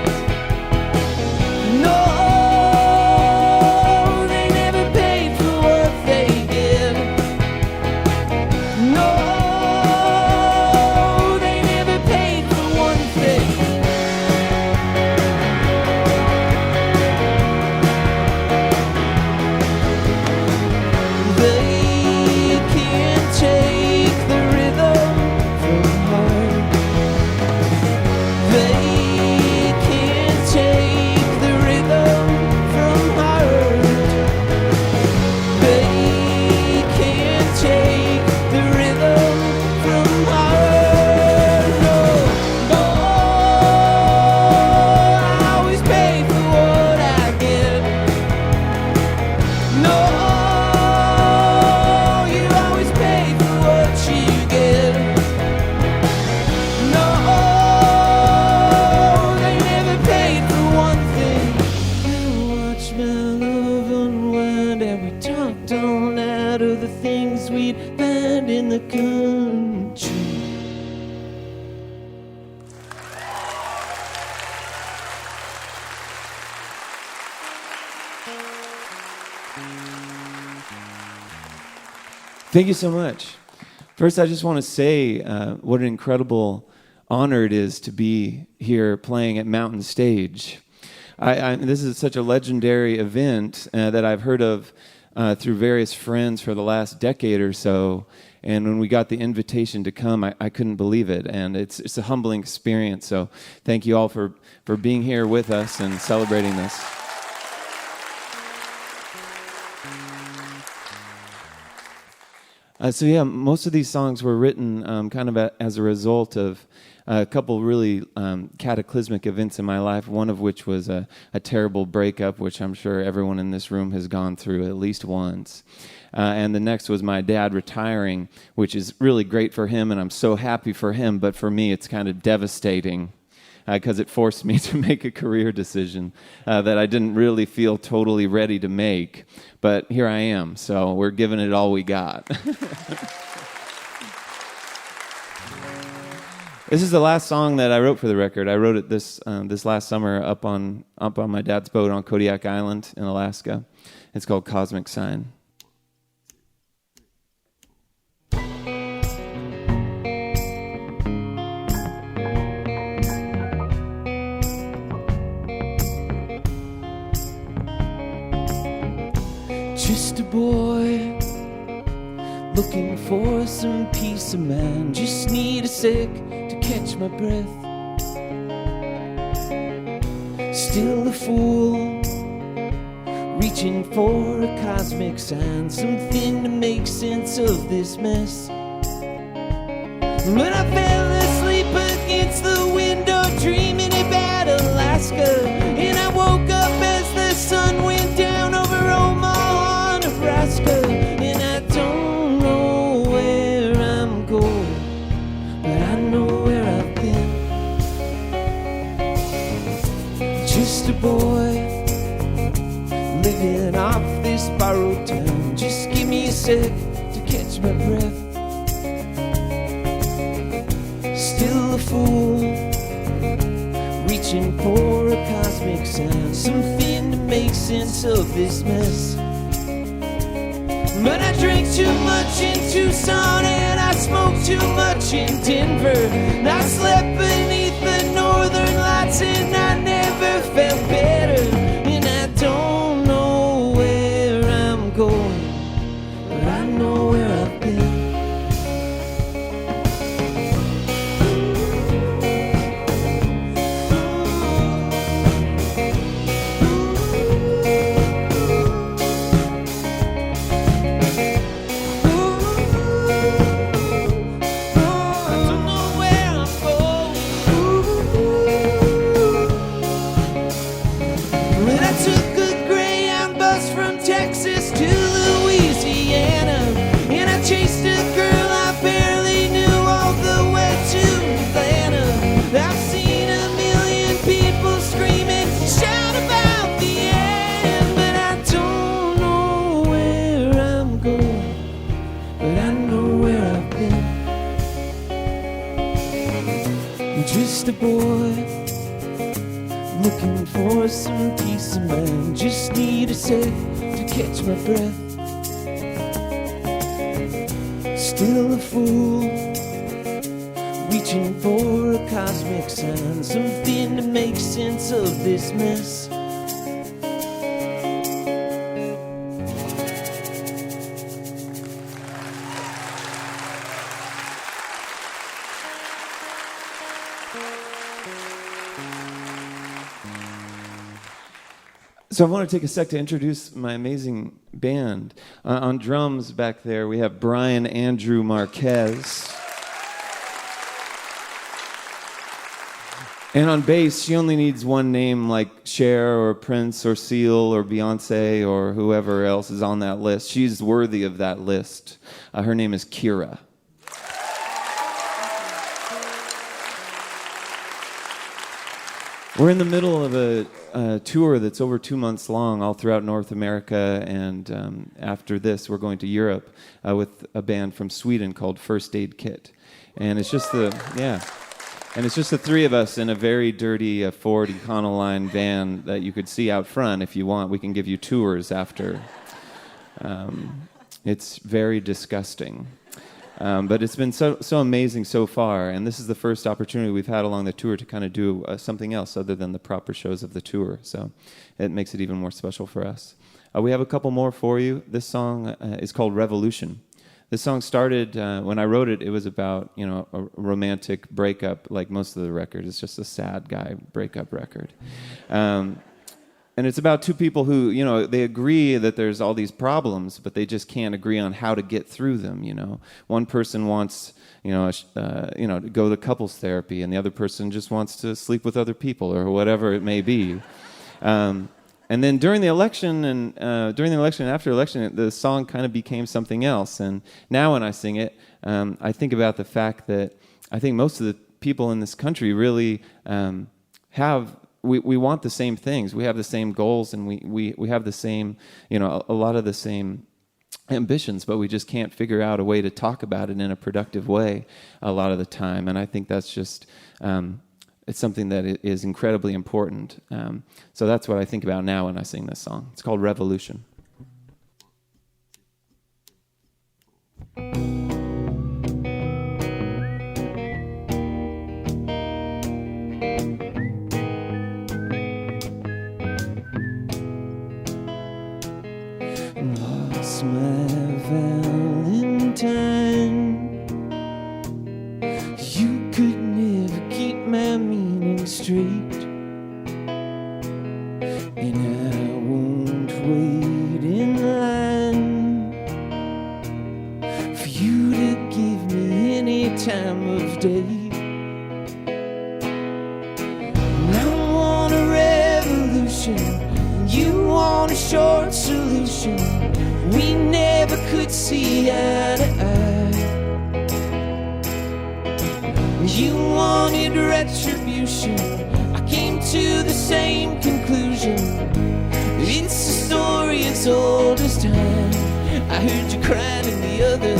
Thank you so much. First, I just want to say what an incredible honor it is to be here playing at Mountain Stage. This is such a legendary event that I've heard of through various friends for the last decade or so. And when we got the invitation to come, I couldn't believe it. And it's a humbling experience. So thank you all for being here with us and celebrating this. Most of these songs were written kind of as a result of a couple really cataclysmic events in my life, one of which was a terrible breakup, which I'm sure everyone in this room has gone through at least once. And the next was my dad retiring, which is really great for him, and I'm so happy for him, but for me it's kind of devastating because it forced me to make a career decision that I didn't really feel totally ready to make. But here I am, so we're giving it all we got. This is the last song that I wrote for the record. I wrote it this last summer up on my dad's boat on Kodiak Island in Alaska. It's called Cosmic Sign. Just a boy looking for some peace of mind. Just need a sec to catch my breath. Still a fool, reaching for a cosmic sign, something to make sense of this mess. But I fell asleep against the window, dreaming about Alaska, and I woke up as the sun went down over Omaha, Nebraska. And I don't know where I'm going, but I know where I've been. Just a boy living off this borrowed time. Just give me a sec to catch my breath. Still a fool, reaching for a cosmic sign, something to make sense of this mess. But I drank too much in Tucson, and I smoked too much in Denver. I slept beneath the northern lights, and I never felt better. And I don't know where I'm going, but I know where I've been. Just a boy looking for some peace of mind. Just need a sec to catch my breath. Still a fool, reaching for a cosmic sign, something to make sense of this mess. So I want to take a sec to introduce my amazing band. On drums back there, we have Brian Andrew Marquez. And on bass, she only needs one name like Cher or Prince or Seal or Beyonce or whoever else is on that list. She's worthy of that list. Her name is Kira. We're in the middle of a tour that's over 2 months long, all throughout North America, and after this, we're going to Europe with a band from Sweden called First Aid Kit, and it's just the three of us in a very dirty Ford Econoline van that you could see out front if you want. We can give you tours after. It's very disgusting. But it's been so amazing so far, and this is the first opportunity we've had along the tour to kind of do something else other than the proper shows of the tour. So it makes it even more special for us. We have a couple more for you. This song is called Revolution. This song started, when I wrote it, it was about, a romantic breakup, like most of the record. It's just a sad guy breakup record. And it's about two people who, they agree that there's all these problems, but they just can't agree on how to get through them, One person wants, to go to couples therapy, and the other person just wants to sleep with other people or whatever it may be. And then during the election and after election, the song kind of became something else. And now when I sing it, I think about the fact that I think most of the people in this country really we want the same things. We have the same goals, and we have the same, a lot of the same ambitions, but we just can't figure out a way to talk about it in a productive way a lot of the time. And I think that's just... it's something that is incredibly important. So that's what I think about now when I sing this song. It's called Revolution. Lost my Valentine. You could never keep my meaning straight, and I won't wait in line for you to give me any time of day. And I want a revolution, and you want a short solution. We never could see eye to eye. You wanted retribution, I came to the same conclusion. It's a story as old as time. I heard you crying in the other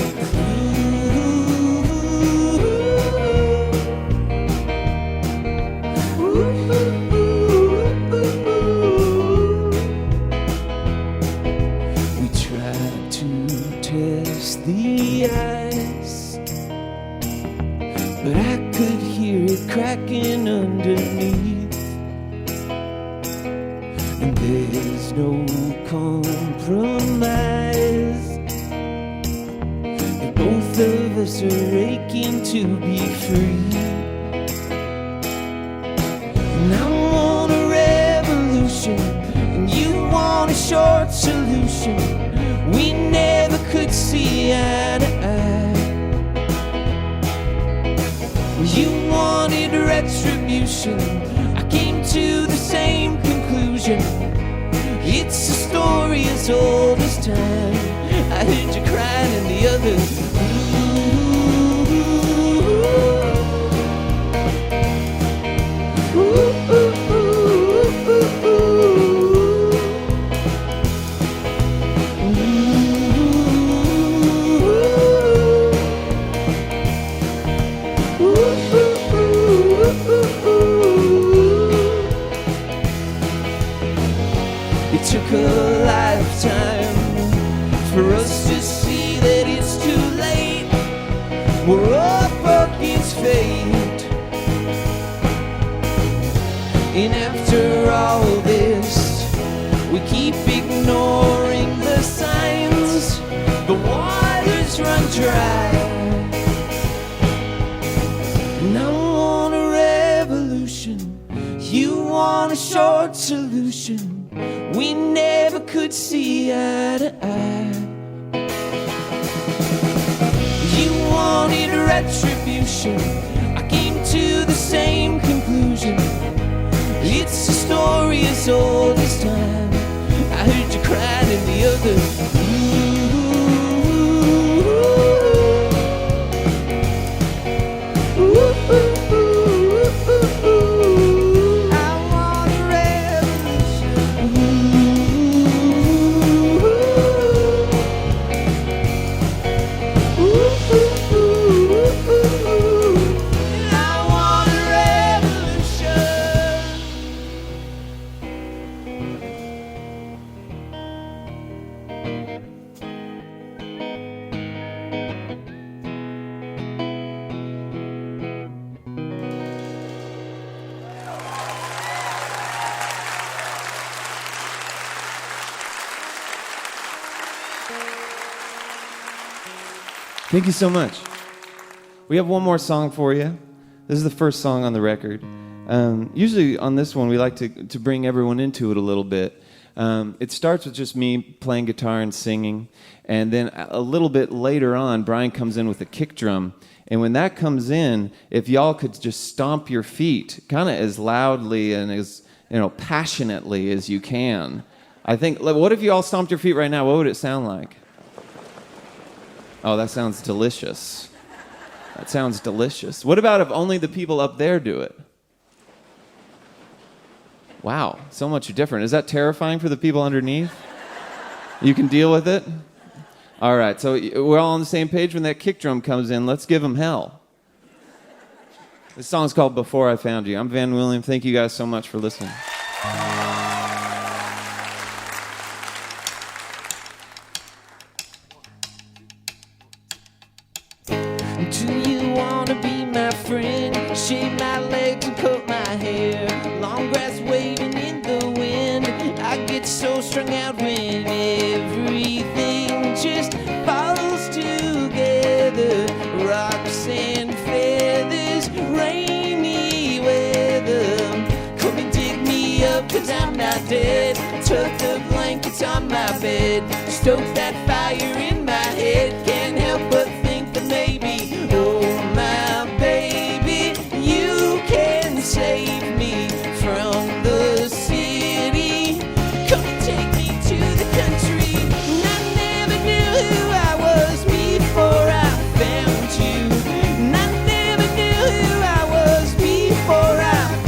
We tried to test the ice, but I could hear it cracking underneath. And there's no compromise, and both of us are aching to be free. And I want a revolution, and you want a short solution. We never could see eye to eye. You wanted retribution, I came to the same conclusion. It's a story as old as time. I heard you crying in the other It took a lifetime for us to see that it's too late. We're up against fate, and after all this, we keep ignoring the signs. The waters run dry, and I want a revolution. You want a short solution. We never could see eye to eye. You wanted retribution, I came to the same conclusion. It's a story as old as time. I heard you crying in the other I want a revolution. Thank you so much. We have one more song for you. This is the first song on the record. Usually on this one, we like to bring everyone into it a little bit. It starts with just me playing guitar and singing, and then a little bit later on, Brian comes in with a kick drum. And when that comes in, if y'all could just stomp your feet kind of as loudly and as passionately as you can. I think, what if you all stomped your feet right now? What would it sound like? Oh, that sounds delicious. That sounds delicious. What about if only the people up there do it? Wow, so much different. Is that terrifying for the people underneath? You can deal with it? All right, so we're all on the same page. When that kick drum comes in, let's give them hell. This song's called Before I Found You. I'm Van William. Thank you guys so much for listening. Do you wanna be my friend? Shave my legs and cut my hair. Long grass waving in the wind. I get so strung out when everything just falls together. Rocks and feathers, rainy weather. Come and dig me up 'cause I'm not dead. Tuck the blankets on my bed. Stoke that fire in my head. Can't help but think that maybe, oh my baby, you can save me from the city. Come and take me to the country. I never knew who I was before I found you. I never knew who I was before I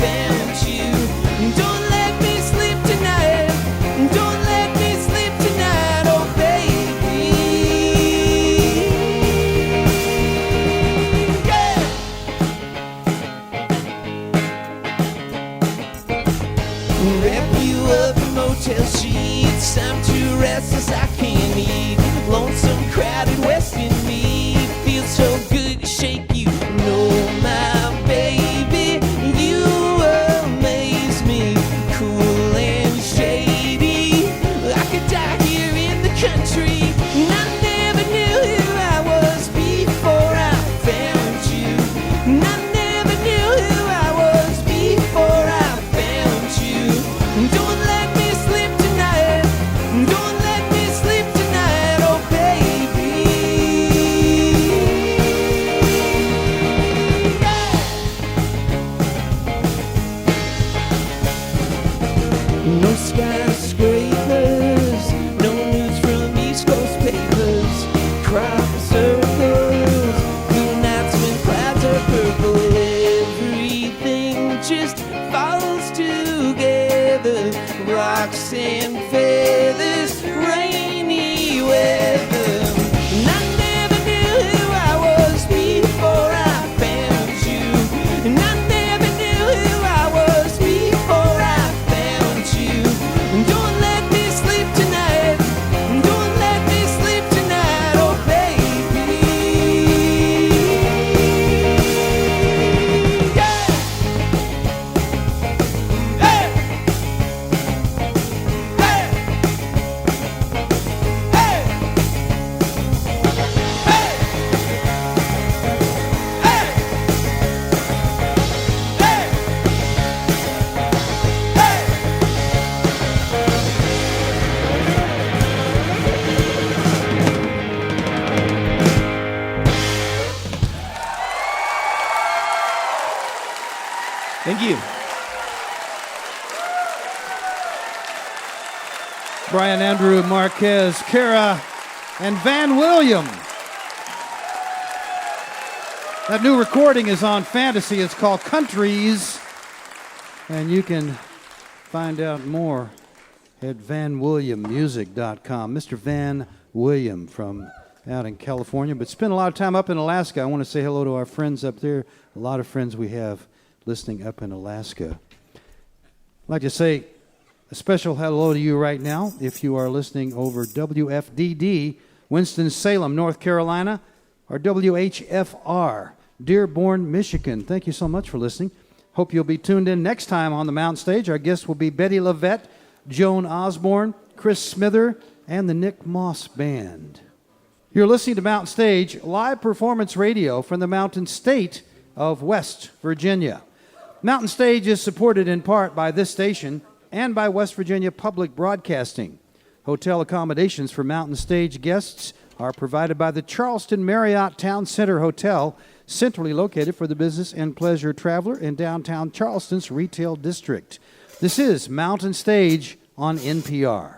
found you. Don't let me sleep tonight. Don't let me sleep tonight, oh baby. Yeah. Wrap you up in motel sheets. I'm too restless, I can't eat. Lonesome, crowded west in me. Feels so good to shake you. No, my baby, you amaze me. Cool and shady. I could die here in the country. I never knew who I was before I found you. I never knew who I was before I found you. Don't let me sleep tonight. Don't let me sleep tonight, oh baby. No skyscrapers, no news from East Coast papers. Crop circles, blue nights when clouds are purple. Everything just falls together. Rocks and feathers, rainy weather. And I never knew who I was before I found you. And I never knew who I was before I found you. Don't let me sleep tonight. Don't let me sleep tonight, oh baby. Yeah. Hey. Hey. Hey. Hey. Hey. Hey. Thank you. Brian Andrew Marquez, Kara, and Van William. That new recording is on Fantasy. It's called Countries. And you can find out more at vanwilliammusic.com. Mr. Van William from out in California, but spent a lot of time up in Alaska. I want to say hello to our friends up there. A lot of friends we have listening up in Alaska. I'd like to say a special hello to you right now if you are listening over WFDD, Winston-Salem, North Carolina, or WHFR, Dearborn, Michigan. Thank you so much for listening. Hope you'll be tuned in next time on the Mountain Stage. Our guests will be Betty Lavette, Joan Osborne, Chris Smither, and the Nick Moss Band. You're listening to Mountain Stage, live performance radio from the Mountain State of West Virginia. Mountain Stage is supported in part by this station and by West Virginia Public Broadcasting. Hotel accommodations for Mountain Stage guests are provided by the Charleston Marriott Town Center Hotel, centrally located for the business and pleasure traveler in downtown Charleston's retail district. This is Mountain Stage on NPR.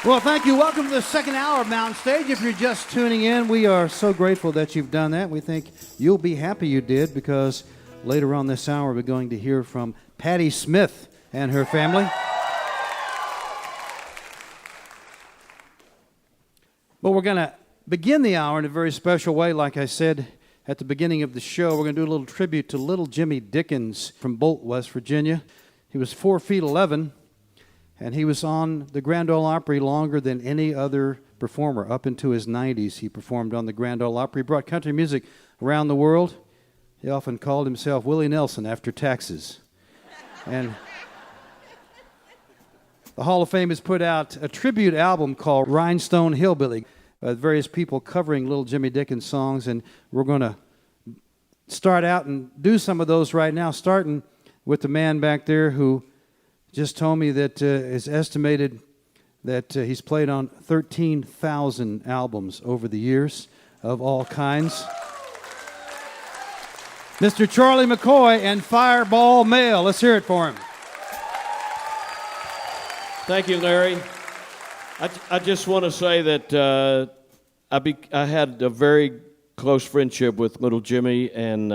Well, thank you. Welcome to the second hour of Mountain Stage. If you're just tuning in, we are so grateful that you've done that. We think you'll be happy you did, because later on this hour we're going to hear from Patti Smith and her family. But we're going to begin the hour in a very special way. Like I said at the beginning of the show, we're going to do a little tribute to little Jimmy Dickens from Bolt, West Virginia. He was 4 feet 11. And he was on the Grand Ole Opry longer than any other performer. Up into his 90s, he performed on the Grand Ole Opry. He brought country music around the world. He often called himself Willie Nelson after taxes. And the Hall of Fame has put out a tribute album called Rhinestone, Hillbilly, various people covering little Jimmy Dickens songs. And we're going to start out and do some of those right now, starting with the man back there who just told me that it's estimated that he's played on 13,000 albums over the years of all kinds. Mr. Charlie McCoy and Fireball Mail. Let's hear it for him. Thank you, Larry. I just want to say that I had a very close friendship with little Jimmy, and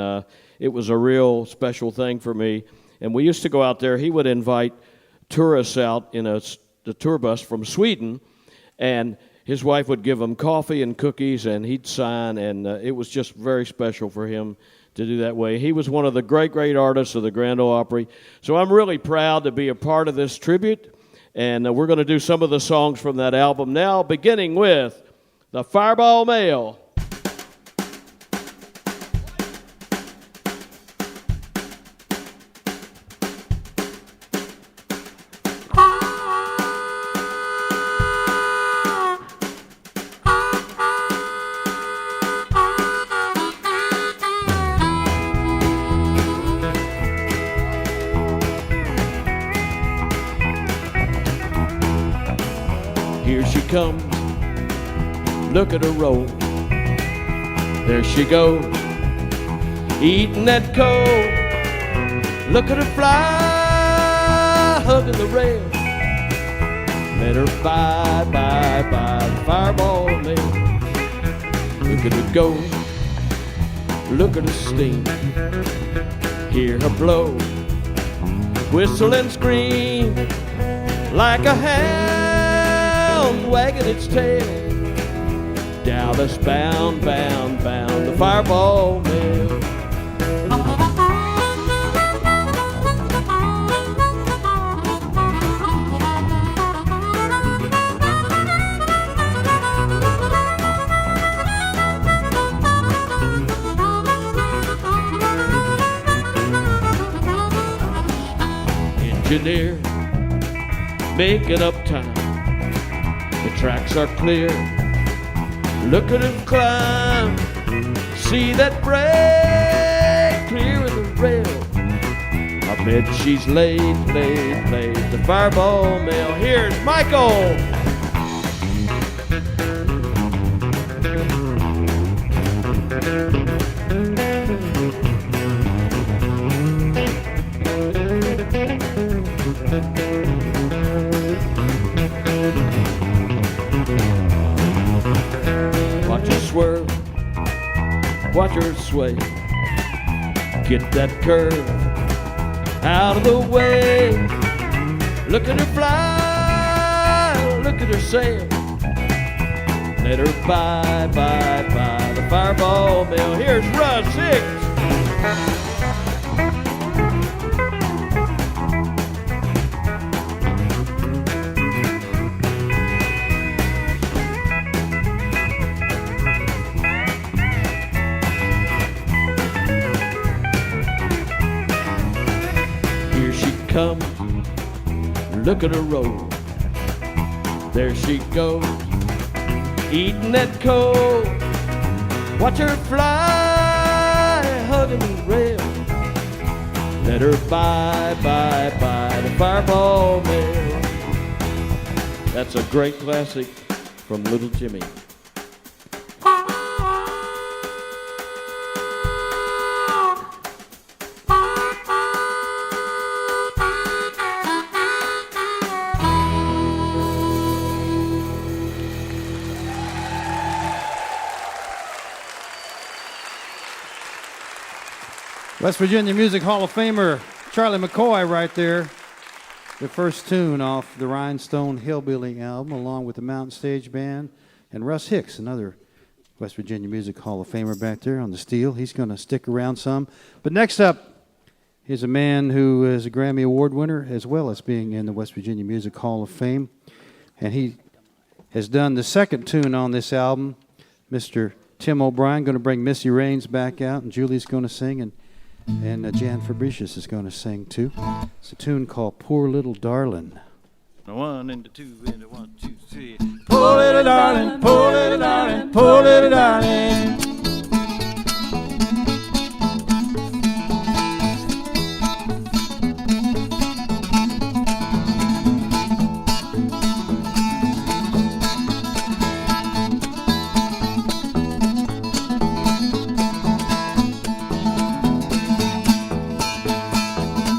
it was a real special thing for me. And we used to go out there. He would invite tourists out in the tour bus from Sweden, and his wife would give him coffee and cookies, and he'd sign, and it was just very special for him to do that way. He was one of the great, great artists of the Grand Ole Opry. So I'm really proud to be a part of this tribute, and we're going to do some of the songs from that album now, beginning with the Fireball Mail. Comes, look at her roll. There she goes, eating that coal. Look at her fly, hugging the rail. Let her bye, bye, bye, the Fireball Mail. Look at her go, look at her steam. Hear her blow, whistle and scream like a hound wagging its tail. Dallas bound, bound, bound, the Fireball Mail. Engineer, making up time. The tracks are clear, Look at her climb, see that break clear of the rail. I bet she's laid the fireball mail. Here's Michael. Watch her swerve, watch her sway. Get that curve out of the way. Look at her fly, look at her sail. Let her by the fireball mail. Here's Russ Hicks. Here she comes, look at her roll. There she goes, eating that coal. Watch her fly, hugging the rail. Let her by the fireball mail. That's a great classic from Little Jimmy. West Virginia Music Hall of Famer Charlie McCoy right there. The first tune off the Rhinestone Hillbilly album, along with the Mountain Stage Band. And Russ Hicks, another West Virginia Music Hall of Famer back there on the steel. He's going to stick around some. But next up is a man who is a Grammy Award winner, as well as being in the West Virginia Music Hall of Fame. And he has done the second tune on this album. Mr. Tim O'Brien going to bring Missy Raines back out, and Julie's going to sing, and Jan Fabricius is going to sing too. It's a tune called Poor Little Darlin'. One and two and a 1, 2, 3. Poor little darling, poor little darling, poor little darling.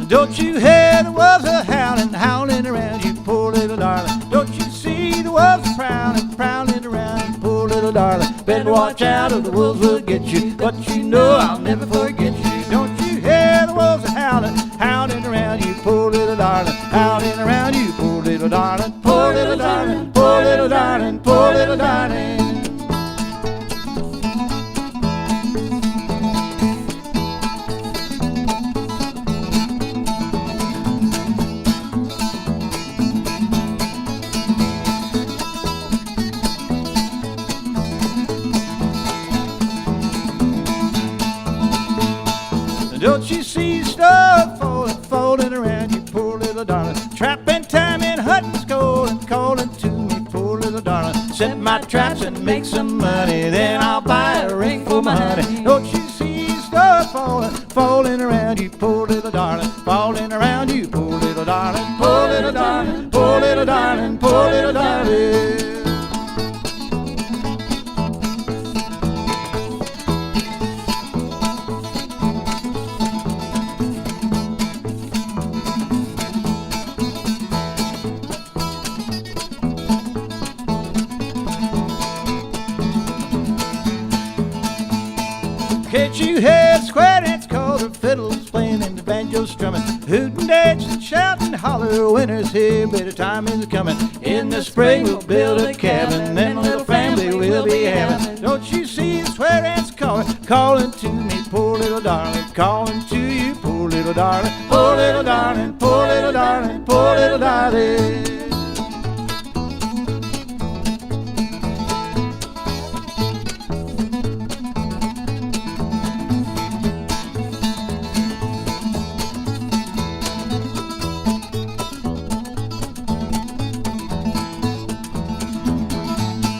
Don't you hear the wolves a howling, howling around you, poor little darling? Don't you see the wolves prowling, prowling around you, poor little darling? Better watch out or the wolves will get you, but you know I'll never forget you. Don't you hear the wolves a howling, howling around you, poor little darling? Howling around you, poor little darling, poor little darling, poor little darling, poor little darling. Don't you see stuff falling around you, poor little darling? Trapping time in Hutton's calling to me, poor little darling. Set my traps and make some money, then I'll buy a ring for my honey. Don't you see stuff falling around you, poor little darling? Falling around you, poor little darling, poor little darling, poor little darling, poor little darling. Can't you hear the square dance called the fiddles playing and the banjo strumming, hooting, dancing, shouting, holler, winter's here, better time is coming. In the spring we'll build a cabin, and a little family we'll be having. Don't you see the square dance calling to me, poor little darling, calling to you, poor little darling, poor little darling, poor little darling, poor little darling.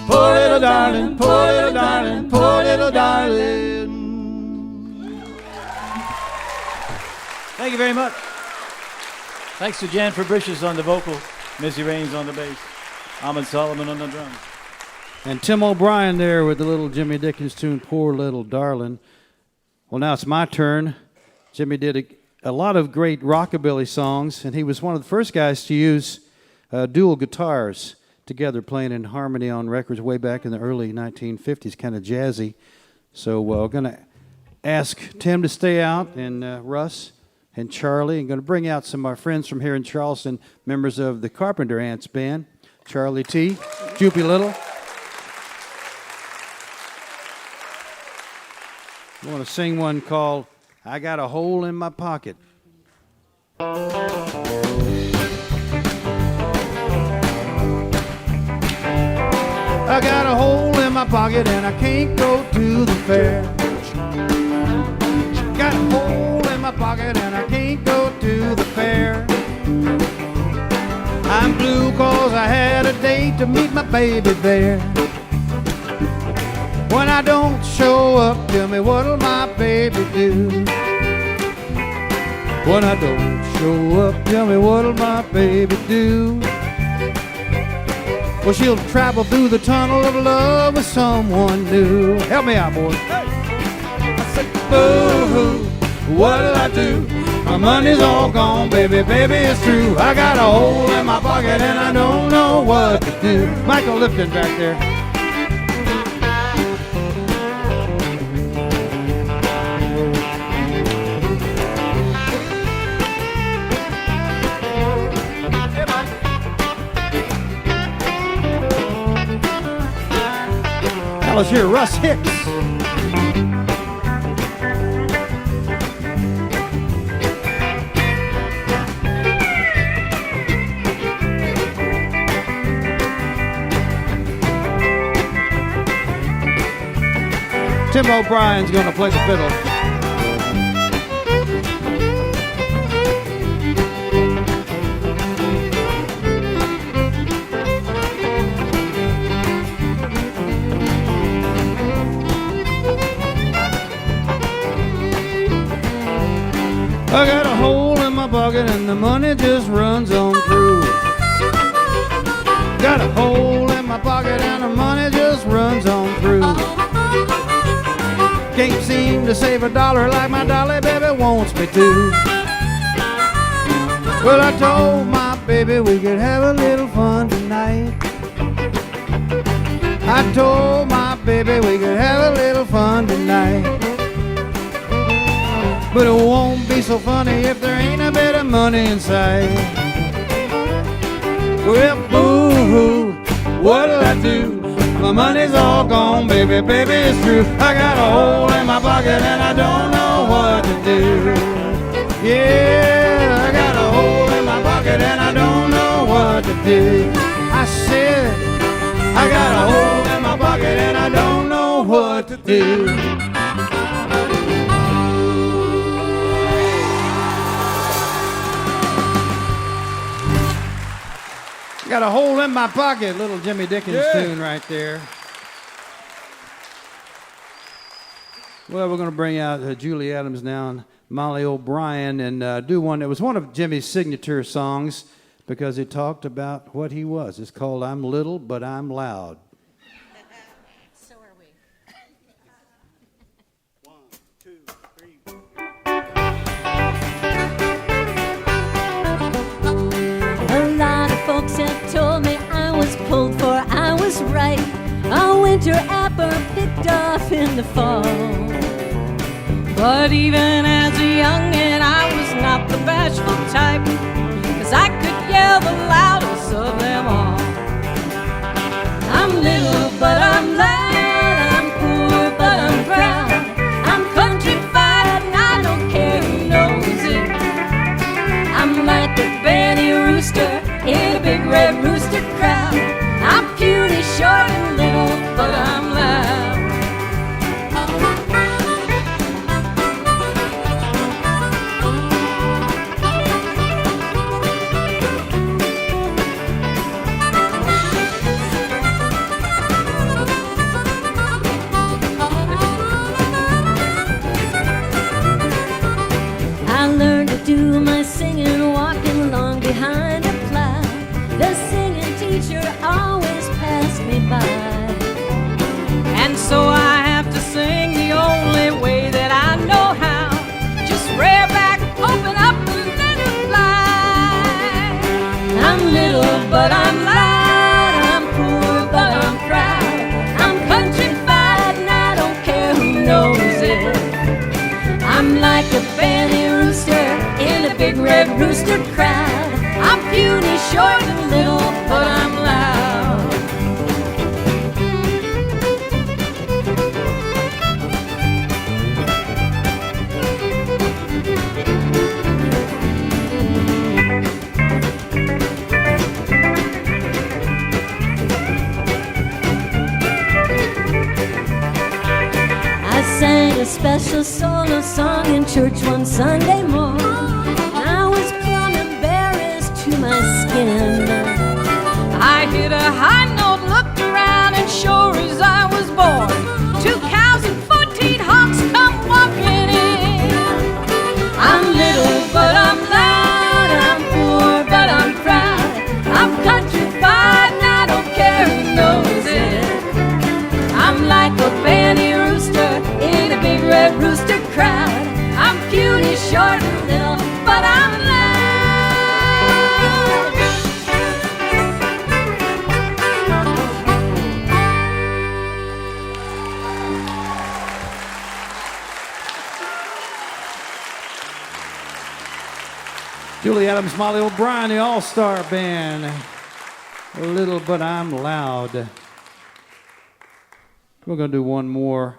Poor little darling, poor little darling, poor little darling. Thank you very much. Thanks to Jan Fabricius on the vocal, Missy Raines on the bass, Ahmed Solomon on the drums. And Tim O'Brien there with the little Jimmy Dickens tune, Poor Little Darling. Well, now it's my turn. Jimmy did a lot of great rockabilly songs, and he was one of the first guys to use dual guitars together, playing in harmony on records way back in the early 1950s, kind of jazzy. So we're going to ask Tim to stay out, and Russ and Charlie. I'm going to bring out some of our friends from here in Charleston, members of the Carpenter Ants Band, Charlie T., Joopy Little. I want to sing one called I Got a Hole in My Pocket. I got a hole in my pocket and I can't go to the fair. Got a hole in my pocket and I can't go to the fair. I'm blue 'cause I had a date to meet my baby there. When I don't show up, tell me what'll my baby do? When I don't show up, tell me what'll my baby do? Well, she'll travel through the tunnel of love with someone new. Help me out, boys. Hey. I said, boo-hoo, what'll I do? My money's all gone, baby, baby, it's true. I got a hole in my pocket and I don't know what to do. Michael Lipton back there. Let's hear Russ Hicks. Tim O'Brien's going to play the fiddle. I got a hole in my pocket and the money just runs on through. Got a hole in my pocket and the money just runs on through. Can't seem to save a dollar like my dolly baby wants me to. Well, I told my baby we could have a little fun tonight. I told my baby we could have a little fun tonight. But it won't be so funny if there ain't a bit of money inside. Well, boo-hoo, what'll I do? My money's all gone, baby, baby, it's true. I got a hole in my pocket and I don't know what to do. Yeah, I got a hole in my pocket and I don't know what to do. I said, I got a hole in my pocket and I don't know what to do. Got a hole in my pocket, little Jimmy Dickens tune right there. Well, we're going to bring out Julie Adams now and Mollie O'Brien and do one that was one of Jimmy's signature songs because he talked about what he was. It's called I'm Little, But I'm Loud. So are we. 1, 2, 3. A lot of folks have told me I was pulled for, I was right. A winter apple picked off in the fall. But even as a youngin', I was not the bashful type, 'cause I could yell the loudest of them all. I'm little, but I'm loud. I'm poor, but I'm proud. I'm countrified, and I don't care who knows it. I'm like the Benny Rooster in a big red rooster crowd. I'm puny, short, and little, but I'm loud. but I'm loud. I'm poor, but I'm proud. I'm countrified, and I don't care who knows it. I'm like a banty rooster in a big red rooster crowd. I'm puny, short, and little, but I'm loud. I sang a special solo song in church one Sunday morning. I was plumb embarrassed to my skin. I hit a high note, looked around, and sure as I was born, 2 cows and 14 hawks come walking in. I'm little, but I'm loud. I'm poor, but I'm proud. I'm countrified, and I don't care who knows it. I'm like a banty rooster in a big red rooster crowd. I'm puny, short, and little, but I'm loud. Julie Adams, Mollie O'Brien, the All-Star Band. Little But I'm Loud. We're going to do one more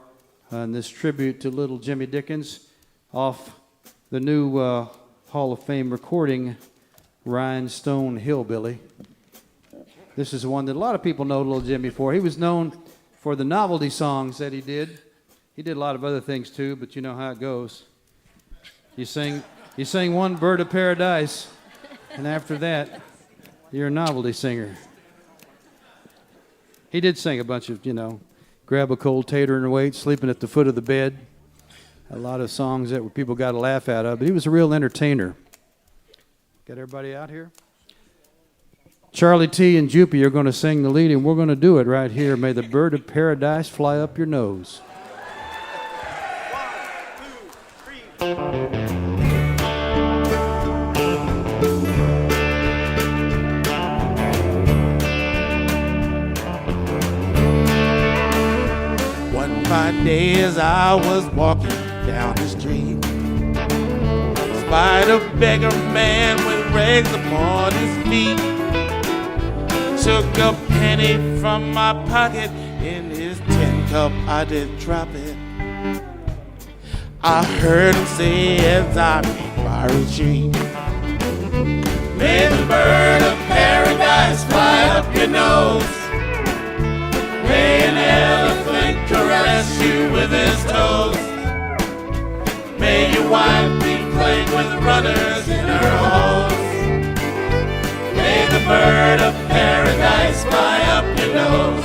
in this tribute to little Jimmy Dickens off the new Hall of Fame recording, Rhinestone, Hillbilly. This is one that a lot of people know little Jimmy for. He was known for the novelty songs that he did. He did a lot of other things too, but you know how it goes. You sing one Bird of Paradise, and after that, you're a novelty singer. He did sing a bunch of, grab a cold tater and wait, sleeping at the foot of the bed. A lot of songs that people got a laugh out of, but he was a real entertainer. Got everybody out here? Charlie T and Jupy are going to sing the lead, and we're going to do it right here. May the bird of paradise fly up your nose. 1, 2, 3. One fine day as I was walking down the street, spied a beggar man with rags upon his feet. Took a penny from my pocket, in his tin cup I did drop it. I heard him say as I made my retreat, may the bird of paradise fly up your nose. May an elephant caress you with his toes. May your wife be playing with runners in her hose. May the bird of paradise fly up your nose.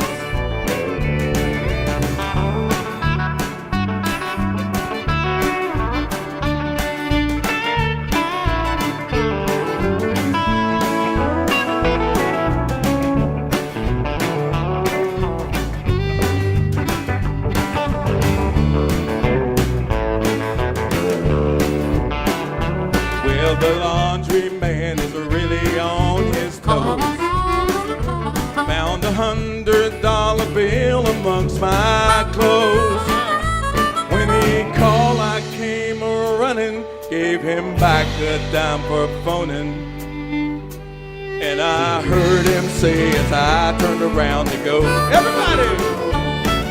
The laundry man is really on his toes. Found $100 bill amongst my clothes. When he called, I came running, gave him back a dime for phoning. And I heard him say as I turned around to go, everybody!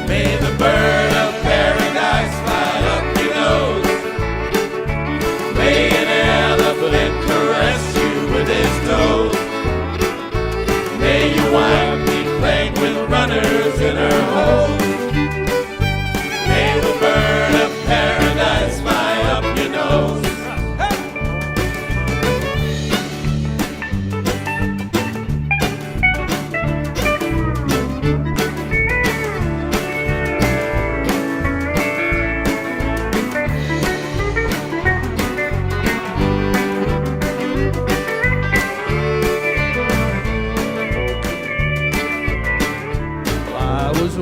May the bird of paradise fly up your nose. May an elephant caress you with his toes. May your wife be plagued with runners in her hose. May the bird of paradise fly up your nose.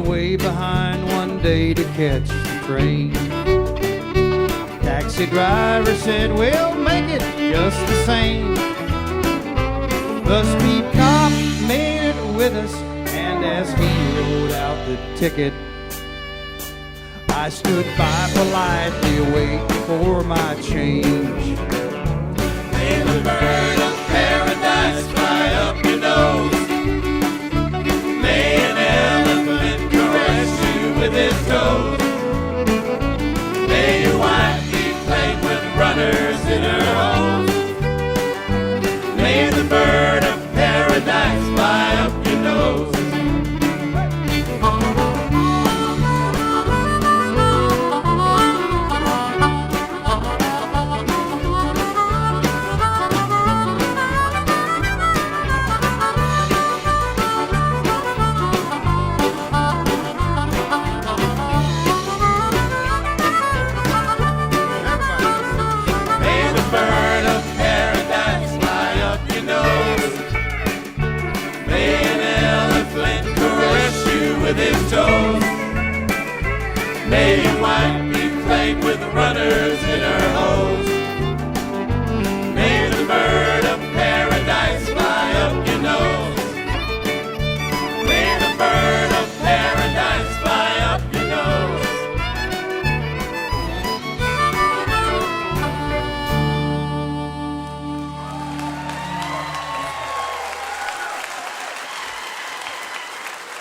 Way behind one day to catch the train. Taxi driver said, we'll make it just the same. The speed cop with us, and as he wrote out the ticket, I stood by politely waiting for my change. May the bird of paradise fly up your nose. May an elephant caress you with his toes. May your wife be playing with runners in her hose. May the bird of paradise fly up your nose. With his toes. May your wife be playing with runners in her hose. May the bird of paradise fly up your nose. May the bird of paradise fly up your nose.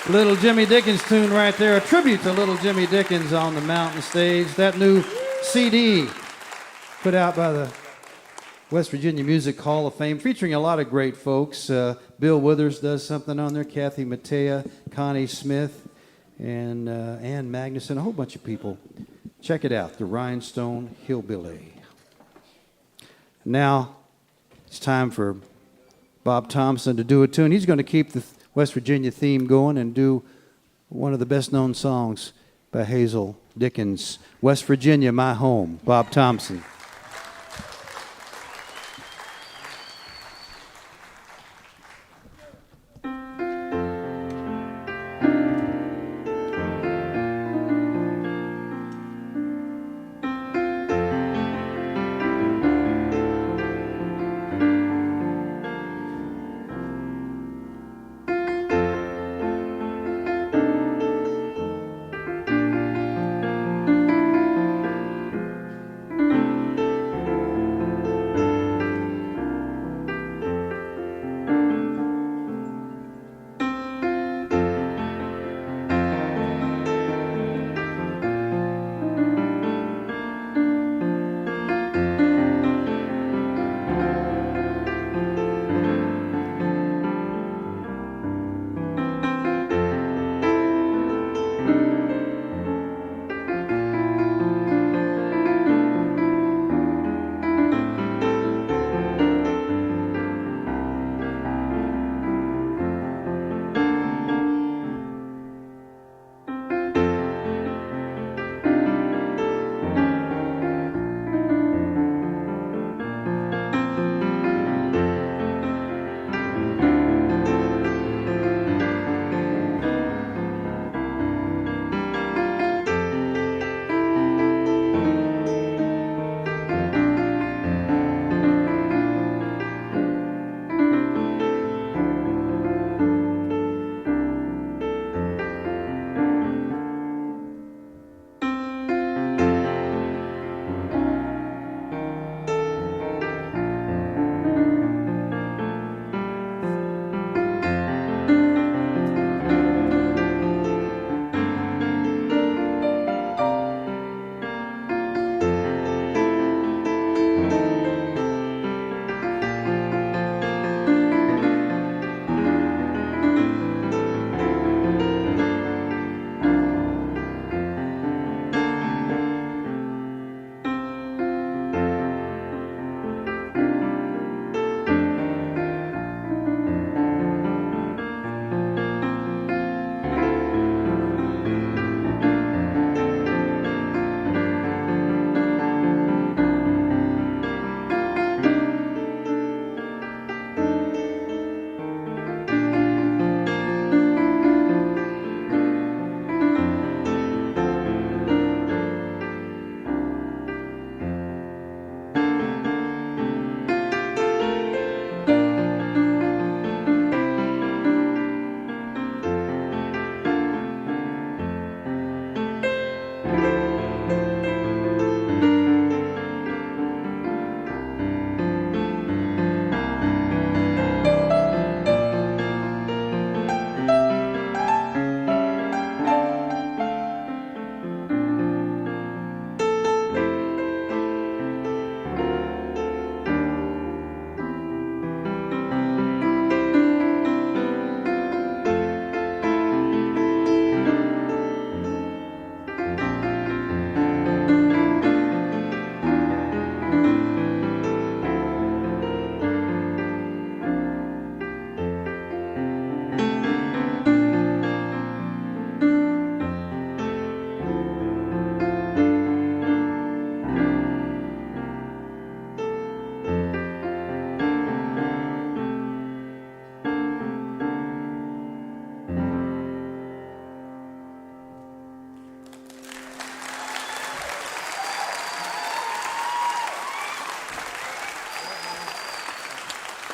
Little Jimmy Dickens tune right there, a tribute to Little Jimmy Dickens on the Mountain Stage. That new CD put out by the West Virginia Music Hall of Fame, featuring a lot of great folks. Bill Withers does something on there, Kathy Mattea, Connie Smith, and Ann Magnuson, a whole bunch of people. Check it out, the Rhinestone Hillbilly. Now it's time for Bob Thompson to do a tune. He's going to keep the West Virginia theme going and do one of the best-known songs by Hazel Dickens, West Virginia, My Home, Bob Thompson.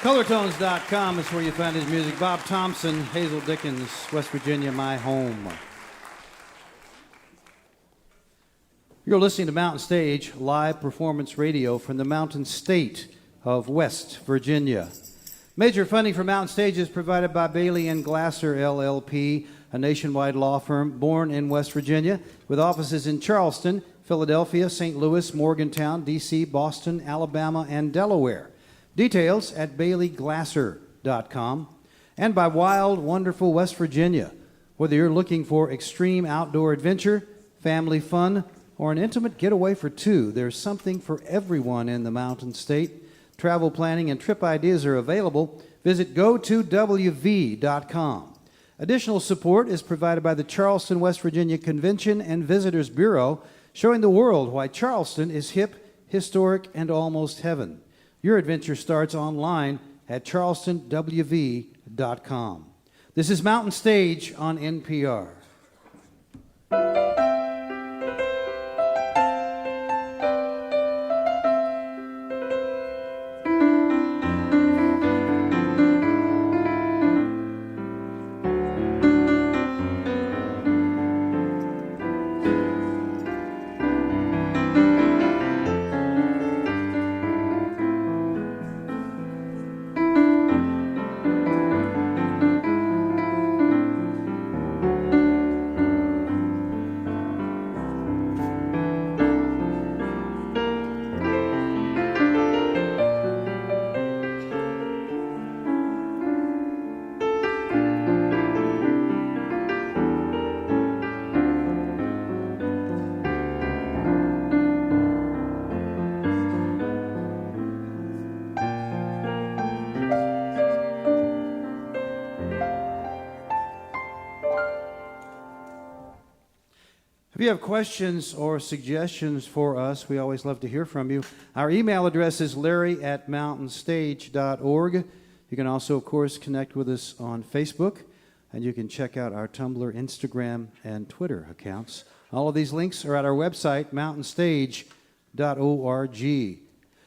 Colortones.com is where you find his music. Bob Thompson, Hazel Dickens, West Virginia, my home. You're listening to Mountain Stage, live performance radio from the Mountain State of West Virginia. Major funding for Mountain Stage is provided by Bailey and Glasser, LLP, a nationwide law firm born in West Virginia with offices in Charleston, Philadelphia, St. Louis, Morgantown, D.C., Boston, Alabama, and Delaware. Details at baileyglasser.com. And by Wild, Wonderful West Virginia. Whether you're looking for extreme outdoor adventure, family fun, or an intimate getaway for two, there's something for everyone in the Mountain State. Travel planning and trip ideas are available. Visit go2wv.com. Additional support is provided by the Charleston, West Virginia Convention and Visitors Bureau, showing the world why Charleston is hip, historic, and almost heaven. Your adventure starts online at charlestonwv.com. This is Mountain Stage on NPR. If you have questions or suggestions for us, we always love to hear from you. Our email address is larry@mountainstage.org. You can also, of course, connect with us on Facebook, and you can check out our Tumblr, Instagram, and Twitter accounts. All of these links are at our website, mountainstage.org.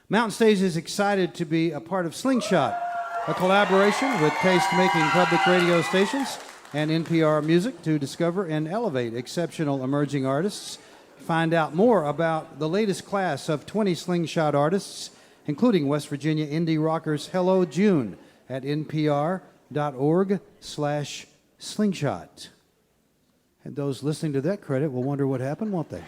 Mountain Stage is excited to be a part of Slingshot, a collaboration with taste-making public radio stations and NPR Music to discover and elevate exceptional emerging artists. Find out more about the latest class of 20 Slingshot artists, including West Virginia indie rockers Hello June at npr.org/slingshot. And those listening to that credit will wonder what happened, won't they?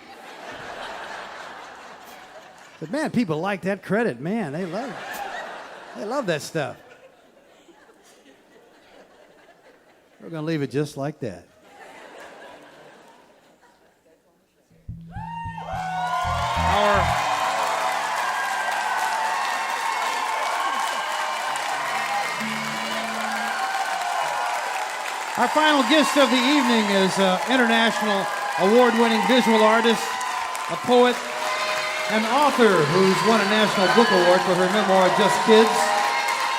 But man, people like that credit. Man, they love that stuff. We're going to leave it just like that. Our final guest of the evening is an international award-winning visual artist, a poet, an author who's won a National Book Award for her memoir, Just Kids.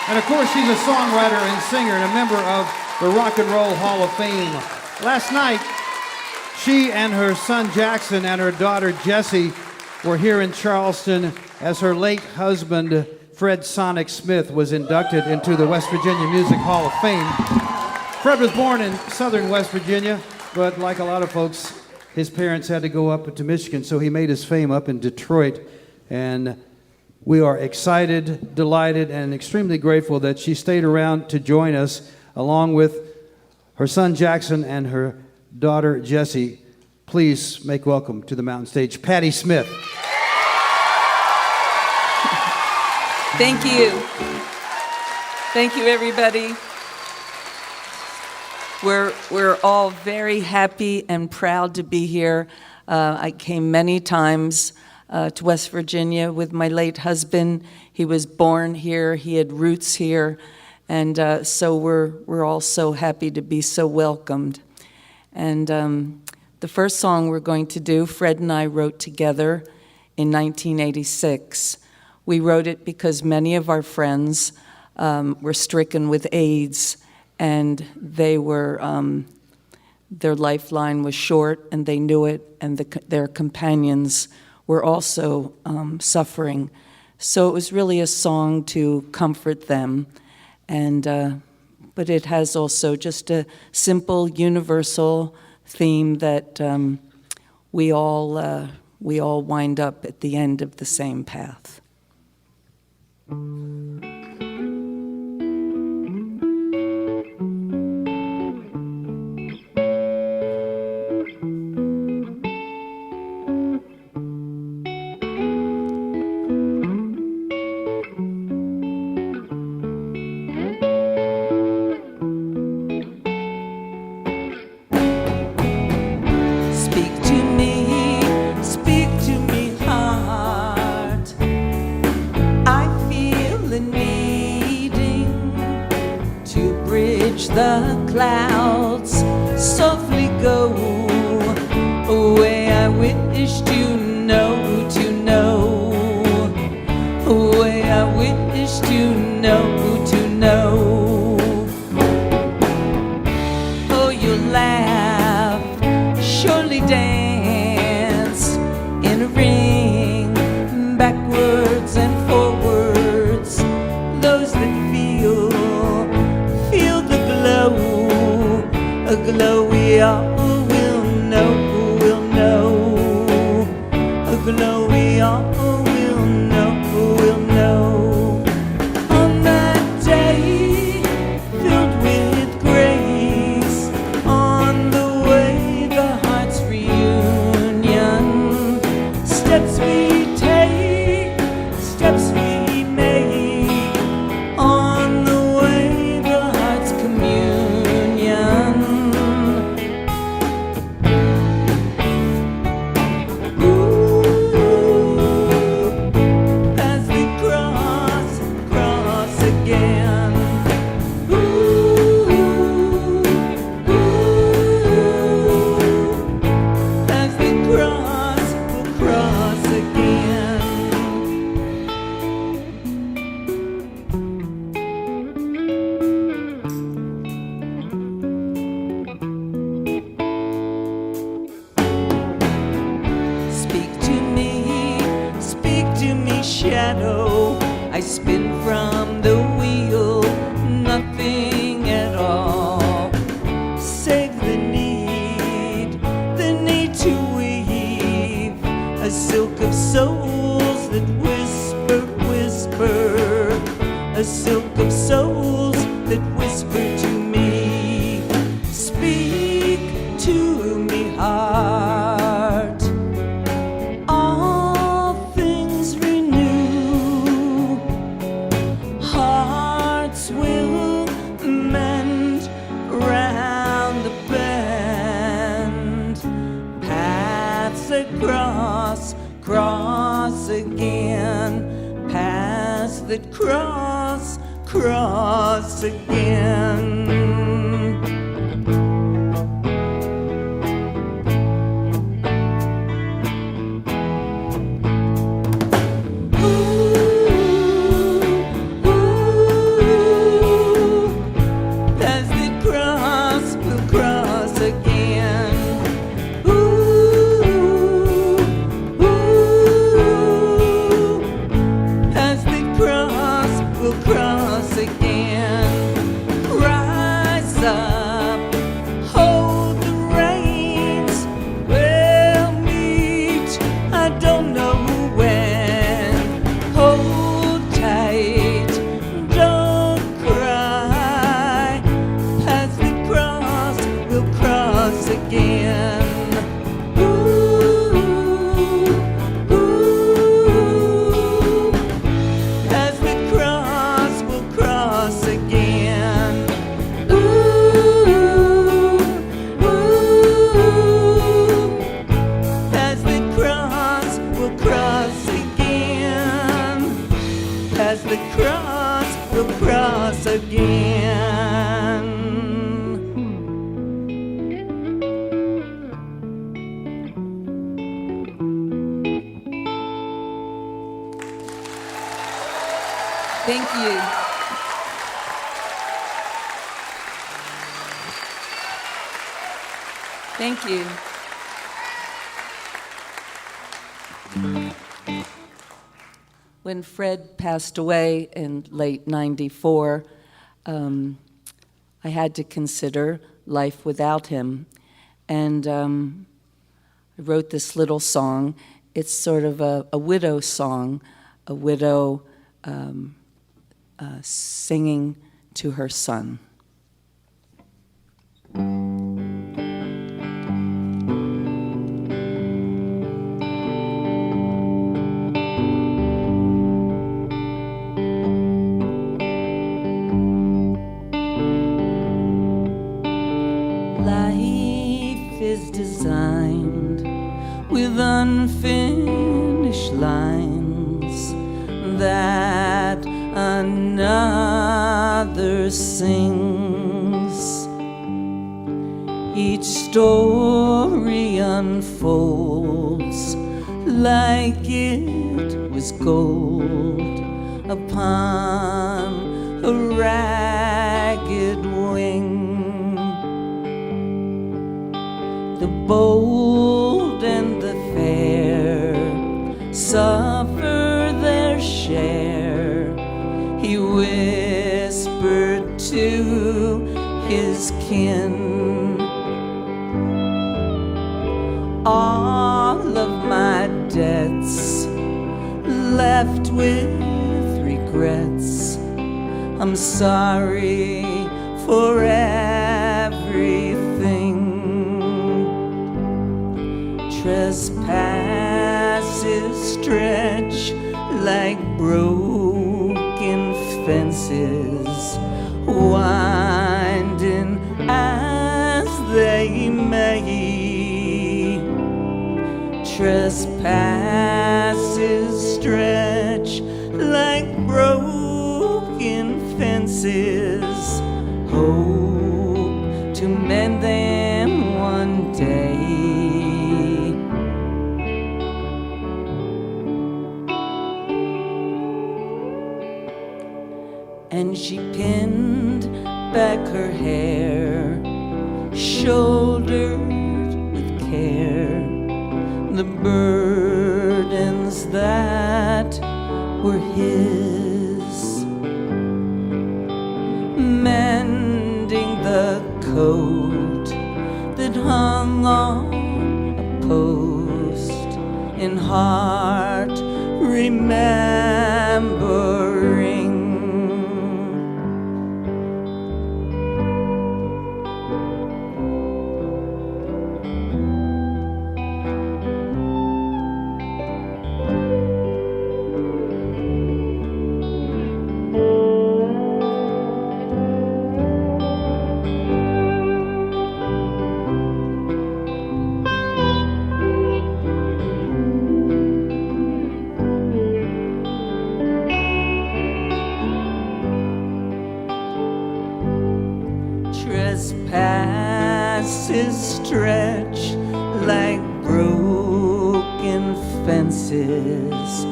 And of course, she's a songwriter and singer and a member of the Rock and Roll Hall of Fame. Last night, she and her son Jackson and her daughter Jessie were here in Charleston as her late husband, Fred Sonic Smith, was inducted into the West Virginia Music Hall of Fame. Fred was born in southern West Virginia, but like a lot of folks, his parents had to go up to Michigan, so he made his fame up in Detroit. And we are excited, delighted, and extremely grateful that she stayed around to join us, along with her son Jackson and her daughter Jessie. Please make welcome to the Mountain Stage, Patti Smith. Thank you. Thank you, everybody. We're all very happy and proud to be here. I came many times to West Virginia with my late husband. He was born here. He had roots here. And so we're all so happy to be so welcomed. And the first song we're going to do, Fred and I wrote together in 1986. We wrote it because many of our friends were stricken with AIDS, and they were their lifeline was short, and they knew it, and their companions were also suffering. So it was really a song to comfort them. And but it has also just a simple, universal theme that we all wind up at the end of the same path. Speak to me, heart. I feel the needing to bridge the clouds, softly go away. I wish to know, away. I wish to know. Oh, you laugh, surely dance in a ring, backwards and forwards. Those that feel the glow, a glow we all will know, a glow we all will know. On that day, filled with grace, on the way, the heart's reunion. Steps we take, steps we make, on the way, the heart's communion. Ooh, as we cross again. Ooh, as we cross, we'll cross again. Speak to me, shadow. I spin from the wheel, nothing at all. Save the need to weave a silk of souls that whisper, a silk of souls that whisper to me. Speak to me, heart. All things renew, hearts will mend round the bend. Paths that cross again. Paths that cross again. As they cross, we'll cross again. As they cross, we'll cross again. Rise up, hold the reins. We'll meet, I don't know when. Hold tight, don't cry. As we cross, we'll cross again. As we cross, we'll cross again. As we cross, we'll cross again. As we cross, we'll cross again. Thank you. Thank you. when Fred passed away in late '94, I had to consider life without him. And I wrote this little song. It's sort of a widow song, a widow singing to her son. Life is designed with unfinished lines that another sings. Each story unfolds like it was gold upon a ragged wing. The bold and the fair suffer their share, he whispered to his kin. All of my debts left with regrets. I'm sorry for everything. Trespasses stretch like broken fences, winding as they may. Trespasses stretch like broken fences, hope to mend them one day. And she pinned back her hair, shouldered with care the burdens that were his, mending the coat that hung on a post, in heart remembering. Trespasses stretch like broken fences,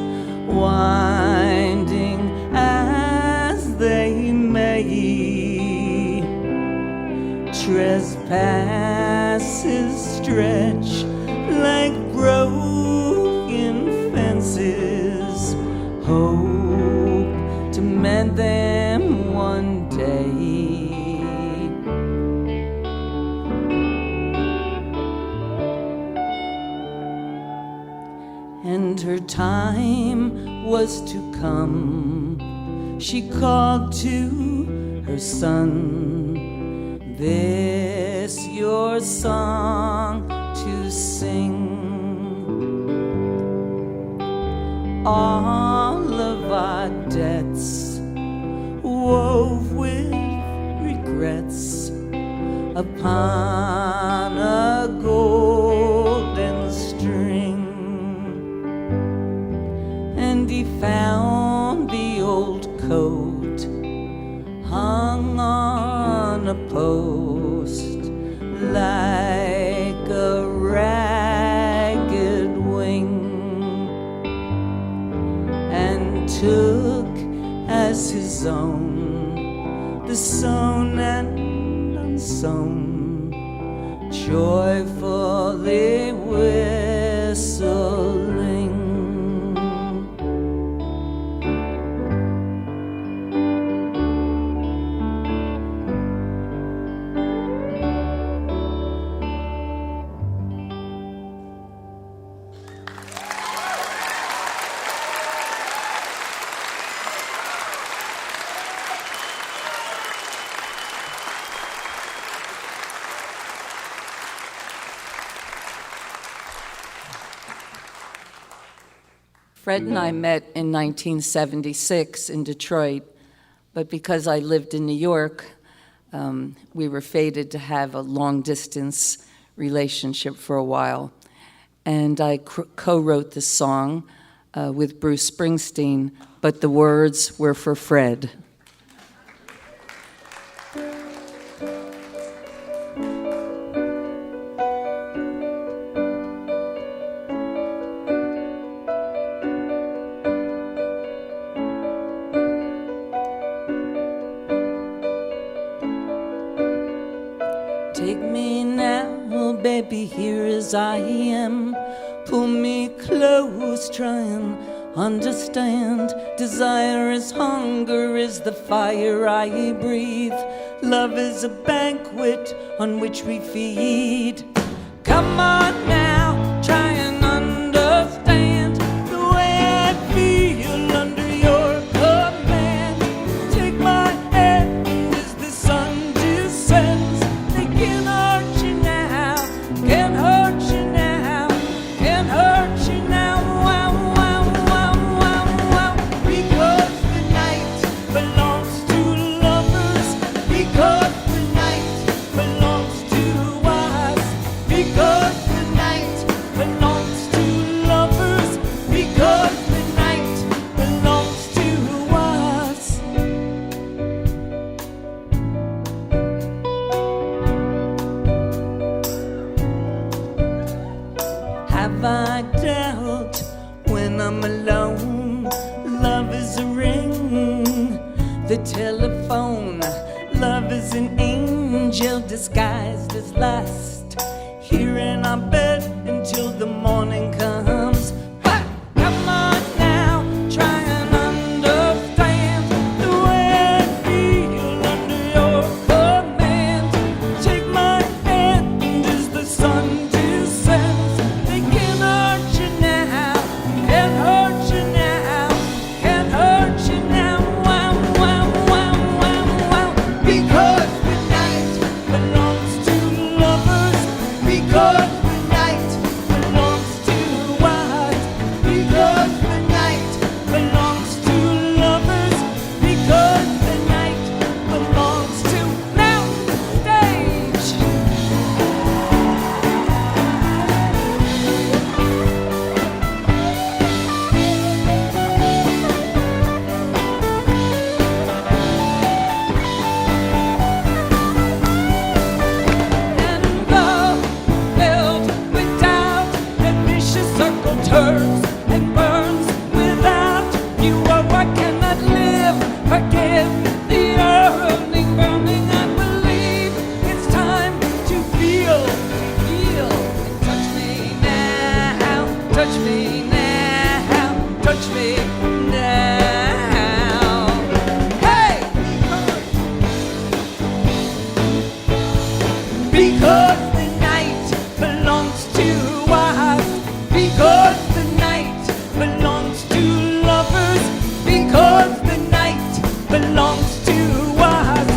winding as they may. Trespasses stretch like broken fences, hope to mend them one day. And her time was to come. She called to her son, this your song to sing. All of our debts wove with regrets upon a golden string. And he found the old coat hung on a post like a ragged wing, and took as his own the sown and unsown, joyfully whistling. Fred and I met in 1976 in Detroit, but because I lived in New York, we were fated to have a long-distance relationship for a while. And I co-wrote the song with Bruce Springsteen, but the words were for Fred. Take me now, baby, here as I am. Pull me close, try and understand. Desire is hunger, is the fire I breathe. Love is a banquet on which we feed. Come on now, try and understand the way I feel under your command. Take my hand as the sun descends. They can hurt you now, can hurt you now, can hurt you now. Wow, wow, wow, wow, wow. Because the night belongs to lovers. Because the night belongs to us. Because the night belongs to lovers. Because the night belongs to us. Have I doubt when I'm alone? Love is a ring, the telephone. Love is an angel disguised as lust. Here in our bed until the morning comes. But come on now, try and understand the way I feel under your command. Take my hand as the sun descends. They can hurt you now, can hurt you now, can hurt you now. Wow, wow, wow, wow, wow. Because the night belongs to lovers. Because the night belongs to us. Because the night belongs to lovers. Because the night belongs to Mountain Stage. And love filled with doubt, that vicious circle turns and burns without you. Oh, I cannot live, forgive the yearning, burning. I believe it's time to feel. And touch me now, touch me now, touch me now. Hey! Because the night belongs to us. Because the night belongs to lovers. Because the night belongs to us.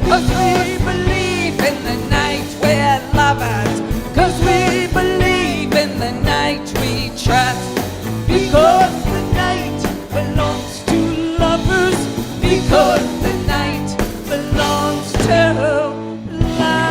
'Cause we believe in the night we're lovers. 'Cause we believe in the night we trust. Because the night belongs to lovers. Because the night belongs to love.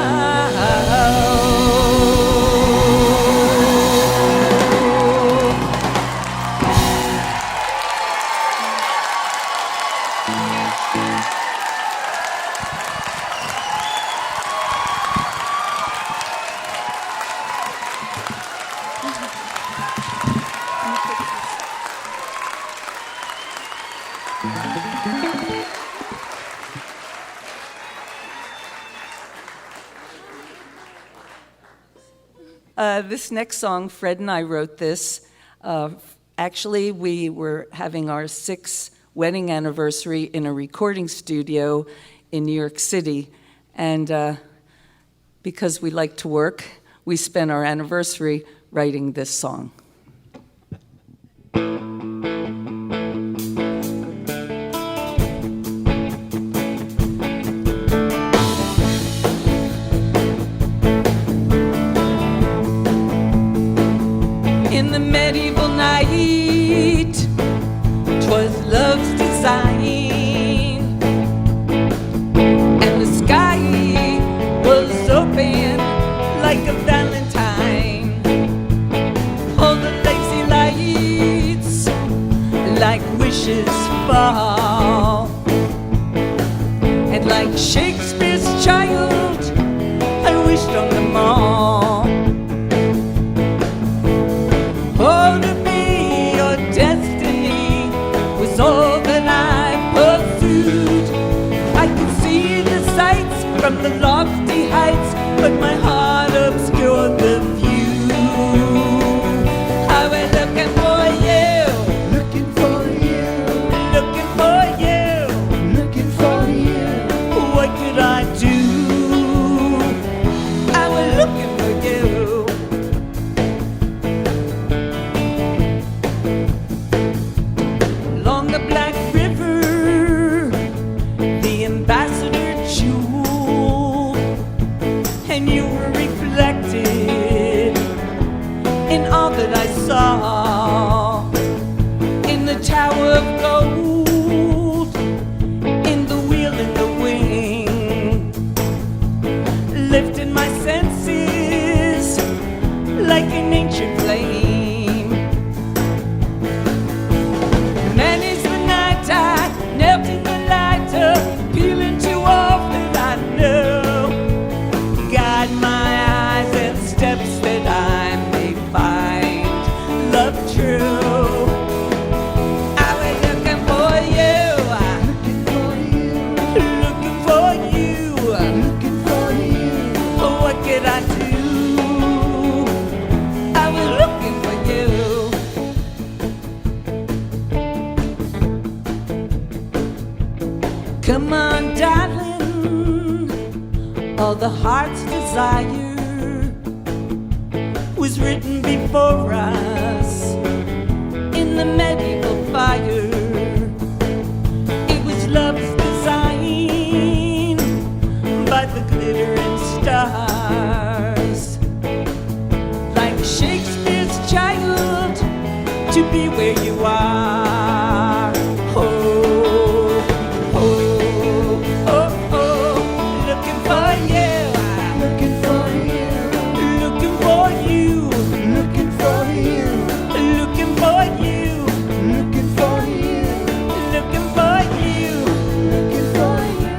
This next song, Fred and I wrote this. Actually, we were having our 6th wedding anniversary in a recording studio in New York City. And because we like to work, we spent our anniversary writing this song. In the medieval night, from the lofty heights, but my heart obscured the view. I was looking for you, looking for you, looking for you, looking for you. What could I do? I was looking for you. Along the Black River, the ambassador jewel, and you were reflected in all that I saw, in the tower of gold, in the wheel and the wing, lifting my senses like an ancient flame. Many's the night I knelt in the light, appealing to all that I know. Guide my eyes and steps that I may find love true. I was looking for you, looking for you, looking for you. What could I do? I was looking for you. Come on, darling, all the heart's desire was written before us in the medieval fire. It was love's design by the glittering stars, like Shakespeare's child, to be where you are. Oh, oh, oh, oh, looking for you, looking for you, looking for you, looking for you, looking for you, looking for you, looking for you, looking for you.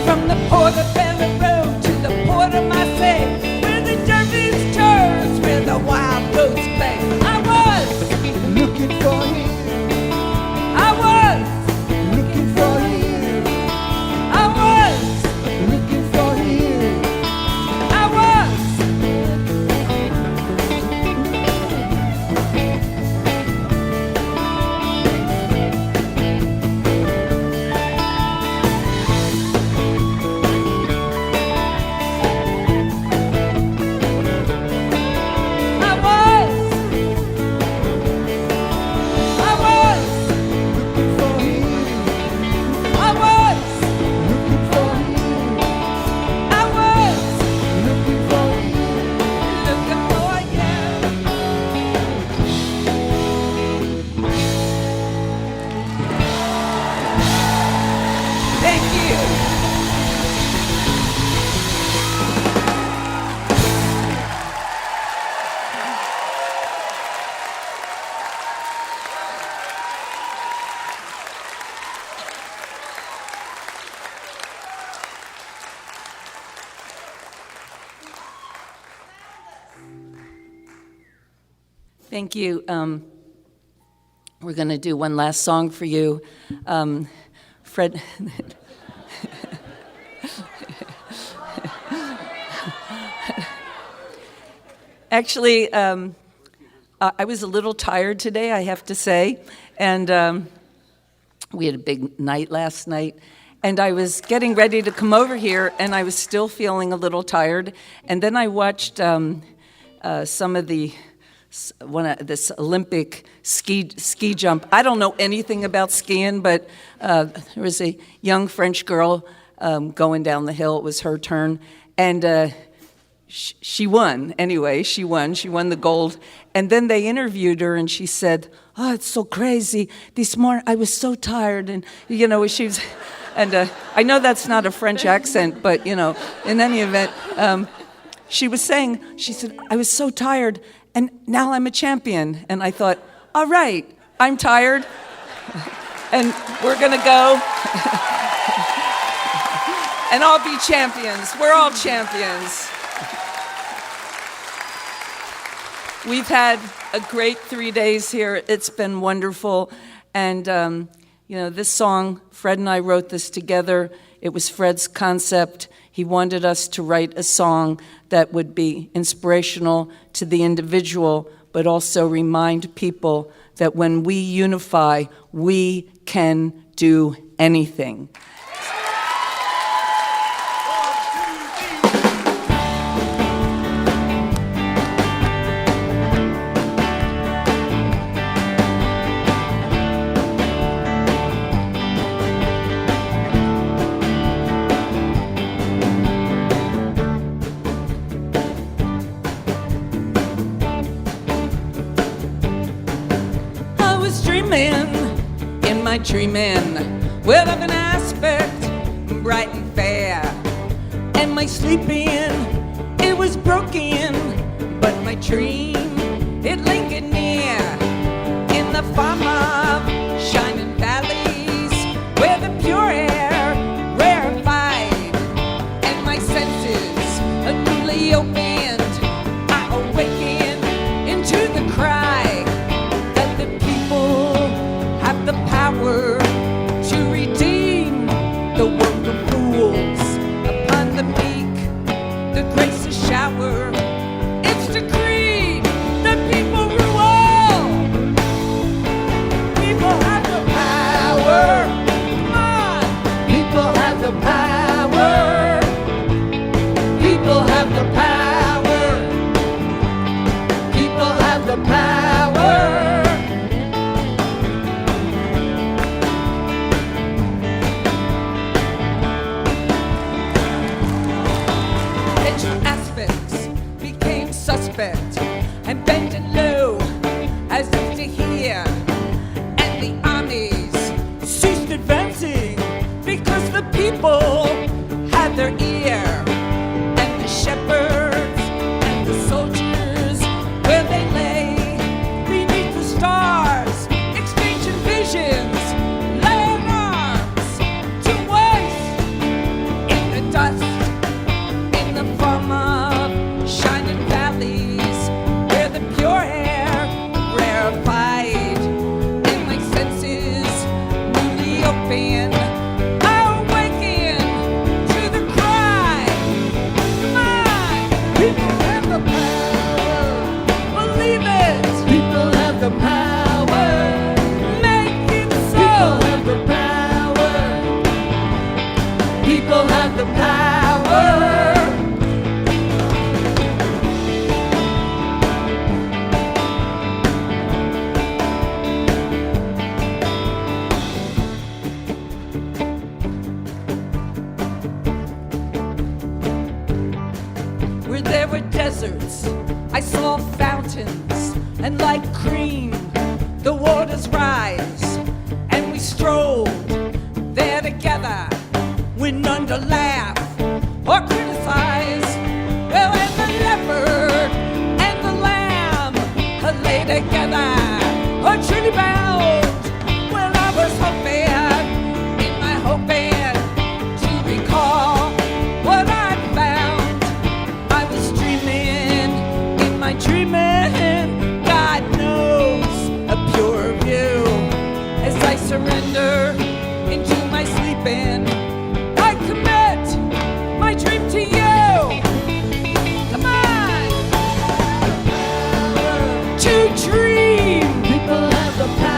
From the Portobello Road to the Port of Marseille, where the dervish turns, where the wild goats play. I was looking for you. I was looking for you. I was looking for you. I was. Thank you. We're going to do one last song for you. Fred. Actually, I was a little tired today, I have to say. And we had a big night last night. And I was getting ready to come over here, and I was still feeling a little tired. And then I watched some of this Olympic ski jump. I don't know anything about skiing, but there was a young French girl going down the hill. It was her turn, and she won. Anyway, she won the gold. And then they interviewed her, and she said, "Oh, it's so crazy. This morning I was so tired," and she was. And I know that's not a French accent, but in any event, she was saying, she said, "I was so tired, and now I'm a champion." And I thought, all right, I'm tired, and we're gonna go. and all be champions. We're all champions. We've had a great 3 days here. It's been wonderful. And, this song, Fred and I wrote this together. It was Fred's concept. He wanted us to write a song that would be inspirational to the individual, but also remind people that when we unify, we can do anything. Dreaming well of an aspect bright and fair, and my sleeping it was broken, but my dream it lingered near in the farm of shining valleys where the pure air rarefied and my senses are newly opened. I awakened into the cry that the people have the power to redeem the work of fools upon the meek, the grace to shower. It's decreed that people rule. People have the power. Come on. People have the power. People have the power. People have the power. And bending low as if to hear, and the armies ceased advancing because the people had their ear, and the shepherds and the soldiers where they lay beneath the stars, exchanging visions, laying arms to waste in the dust, in the form of shining valleys. Pure air rarefied, and my senses newly open. I awaken to the cry. Come on, people have the power. Believe it. People have the power. Make it so. People have the power. People have the power. Deserts, I saw fountains, and like cream, the waters rise, and we strolled there together, with none to laugh or criticize. Well, and the leopard and the lamb lay together, truly bound. Well, I was hoping, in my hoping, to recall what I'd found. I was dreaming, in my dreaming, God knows, a pure view. As I surrender into my sleeping, I commit my dream to you. Come on! To dream! People have the power.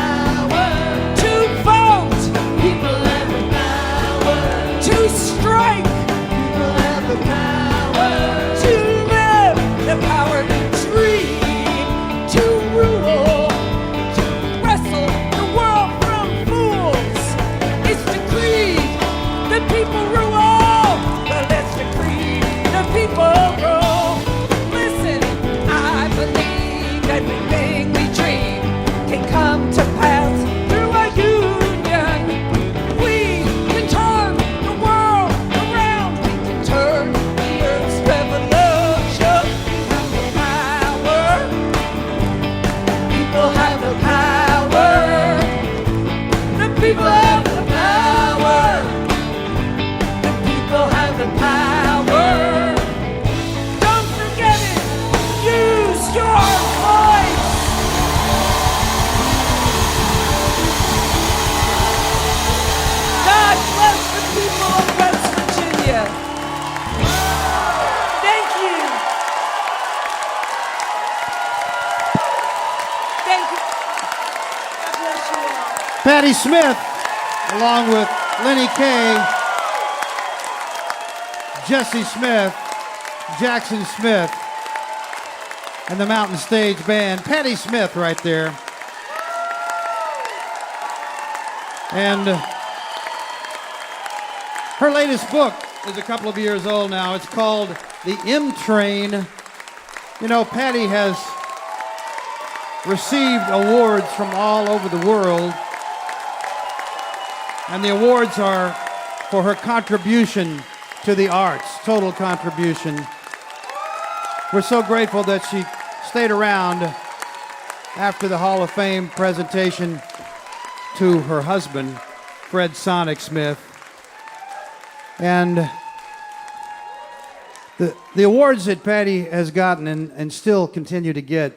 Patti Smith, along with Lenny Kaye, Jesse Smith, Jackson Smith, and the Mountain Stage Band. Patti Smith right there. And her latest book is a couple of years old now. It's called The M Train. You know, Patti has received awards from all over the world, and the awards are for her contribution to the arts, total contribution. We're so grateful that she stayed around after the Hall of Fame presentation to her husband, Fred Sonic Smith. And the awards that Patti has gotten and still continue to get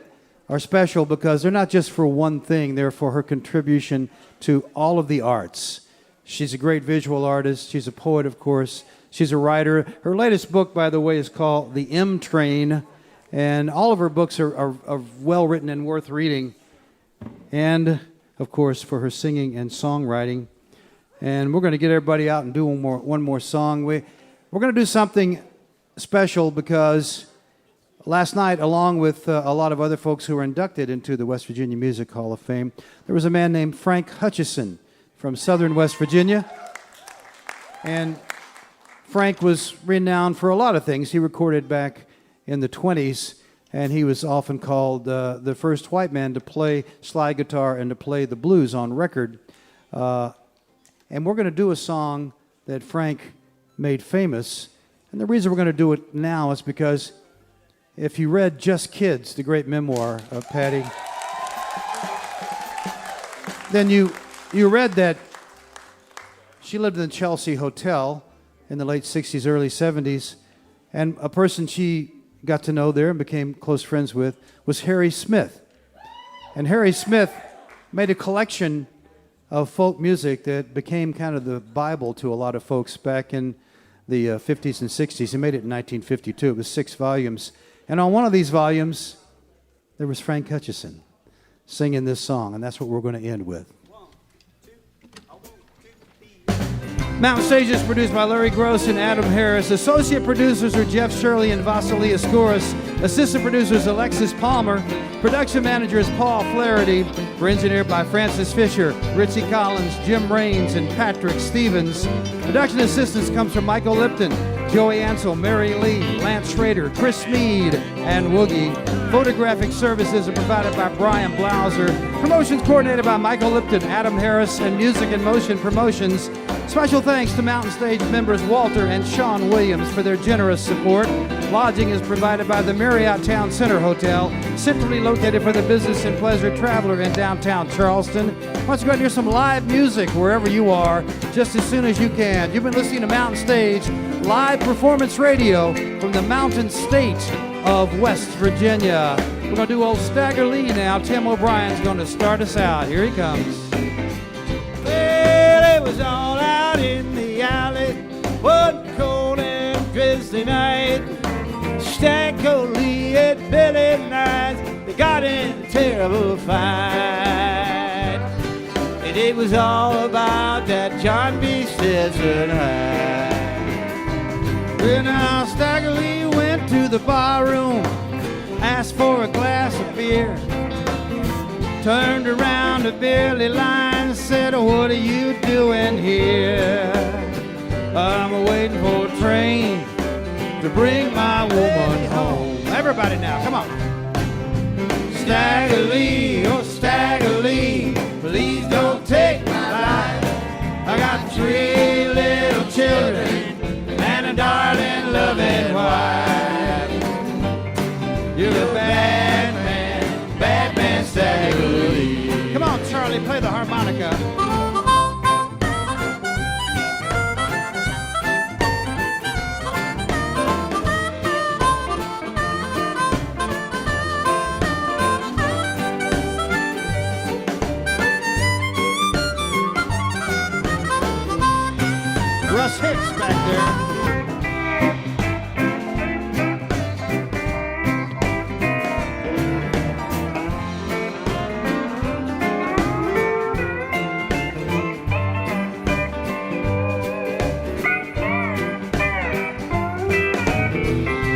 are special because they're not just for one thing, they're for her contribution to all of the arts. She's a great visual artist. She's a poet, of course. She's a writer. Her latest book, by the way, is called The M Train, and all of her books are well written and worth reading. And, of course, for her singing and songwriting. And we're going to get everybody out and do one more song. We're going to do something special because last night, along with a lot of other folks who were inducted into the West Virginia Music Hall of Fame, there was a man named Frank Hutchison from southern West Virginia. And Frank was renowned for a lot of things. He recorded back in the 20s, and he was often called the first white man to play slide guitar and to play the blues on record. And we're going to do a song that Frank made famous. And the reason we're going to do it now is because if you read Just Kids, the great memoir of Patti, then you read that she lived in the Chelsea Hotel in the late 60s, early 70s, and a person she got to know there and became close friends with was Harry Smith. And Harry Smith made a collection of folk music that became kind of the Bible to a lot of folks back in the 50s and 60s. He made it in 1952. It was 6 volumes. And on one of these volumes, there was Frank Hutchison singing this song, and that's what we're going to end with. Mountain Stage is produced by Larry Gross and Adam Harris. Associate producers are Jeff Shirley and Vasily Askouras. Assistant producers Alexis Palmer. Production manager is Paul Flaherty. We're engineered by Francis Fisher, Richie Collins, Jim Raines, and Patrick Stevens. Production assistance comes from Michael Lipton, Joey Ansel, Mary Lee, Lance Schrader, Chris Mead, and Woogie. Photographic services are provided by Brian Blauser. Promotions coordinated by Michael Lipton, Adam Harris, and Music in Motion Promotions. Special thanks to Mountain Stage members Walter and Sean Williams for their generous support. Lodging is provided by the Marriott Town Center Hotel, centrally located for the business and pleasure traveler in downtown Charleston. Why don't you go and hear some live music wherever you are, just as soon as you can. You've been listening to Mountain Stage, live performance radio from the Mountain State of West Virginia. We're going to do old Stagger Lee now. Tim O'Brien's going to start us out. Here he comes. Well, it was all out in the alley, one cold and drizzly night. Stagger Lee and Billy Knights, they got in a terrible fight. And it was all about that John B. Stetson high. Well, now Stagger Lee went to the bar room, asked for a glass of beer, turned around to Billy Line and said, "What are you doing here?" "I'm waiting for a train to bring my woman home." Everybody now, come on. Stagger Lee, oh Stagger Lee, please don't take my life. I got 3 little children and a darling loving wife. You're a bad man, Stagger Lee. Come on, Charlie, play the harmonica. Russ Hicks back there.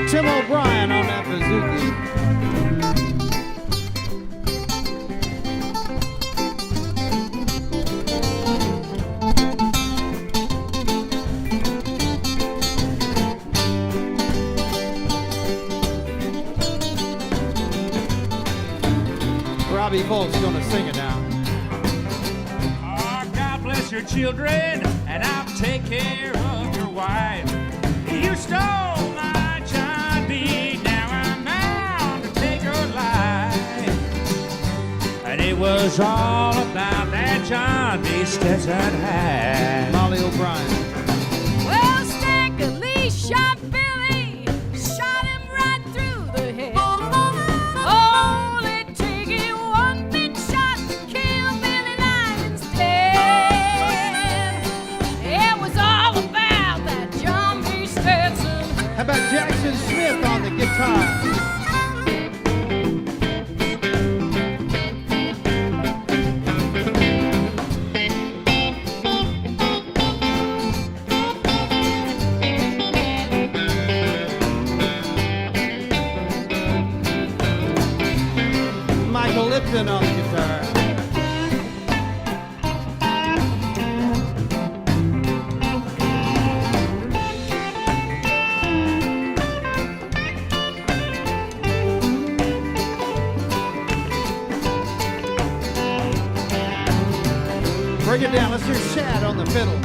Tim O'Brien on that bouzouki. Robbie Fulks gonna sing it now. Oh, God bless your children, and I'll take care of your wife. You stole my John B. Now I'm bound to take her life. And it was all about that John B. Stetson hat. Mollie O'Brien. Well, Stanker Lee shot Billy, shot him right through the head. Only taking one big shot to kill Billy Lyons dead. It was all about that John B. Stetson. How about Jackson Smith on the guitar? Michael Lipton on the guitar. Break it down. Let's hear Shad on the fiddle.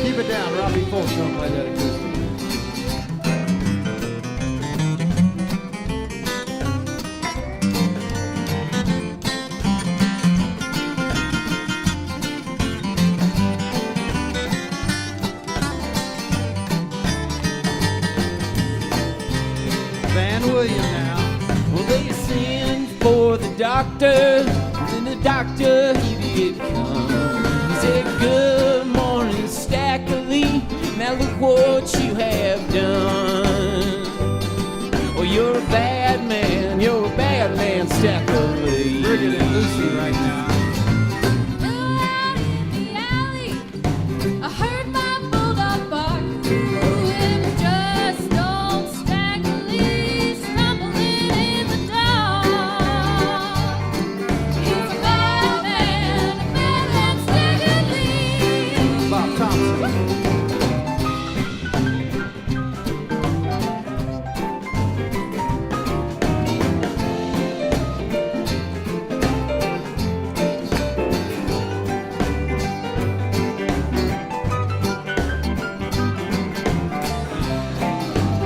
Keep it down. Robbie Fulks gonna play that acoustic. Van William now. Well, they sent for the doctor, and the doctor, he did come. He said, good morning, Stackley. Now look what you have done. Well, you're a bad man, Stackley. Brigid and Lucy right now. Out in the alley, I heard my bulldog bark. And just old Stanker Lee stumbling in the dark. He's a bad man, Stanker Lee. Bob Thompson.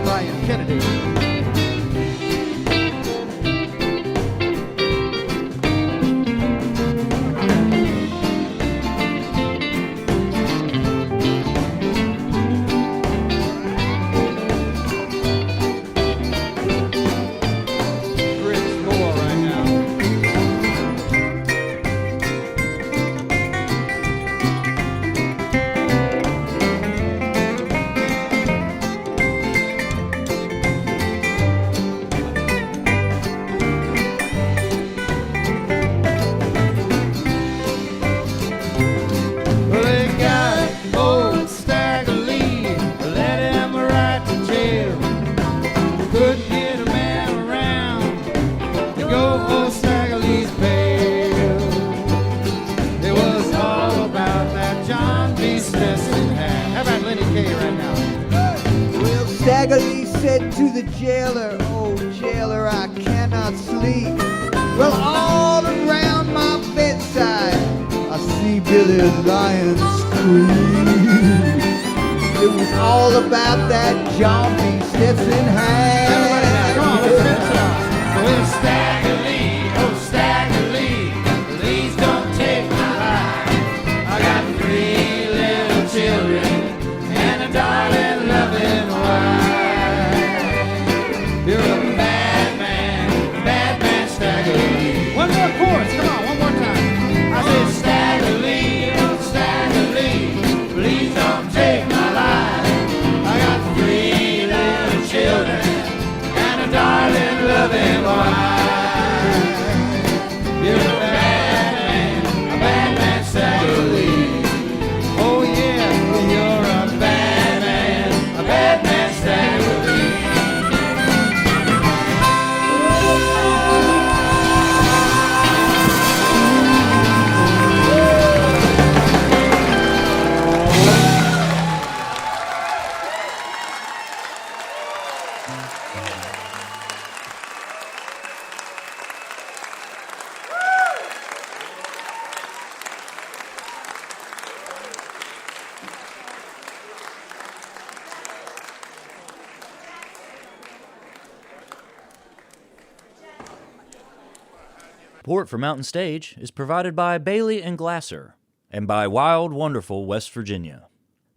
Brian Kennedy. Rich Moore right now. Well, they got old Stanker Lee, let him right to jail. Couldn't get a man around to go old Stanker Lee's bail. It was all about that John B. Stetson hat. How about Lenny Kaye right now? Well, Stanker Lee said to the jailer, oh jailer, I cannot sleep. Well, all around my bedside, I see Billy Lyons scream. It was all about that John B. Stetson hat. Everybody now, come on, let's finish it off. Well, Stanker Lee, oh Stanker Lee, please don't take my life. I got 3 little children and a darling loving wife. You're a Bad man, Stanker Lee. one more chorus. Come on, one more time. I said, Stanker Lee, oh Stanker Lee, please don't take my life. I got 3 Support for Mountain Stage is provided by Bailey and Glasser and by Wild, Wonderful West Virginia.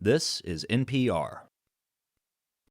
This is NPR.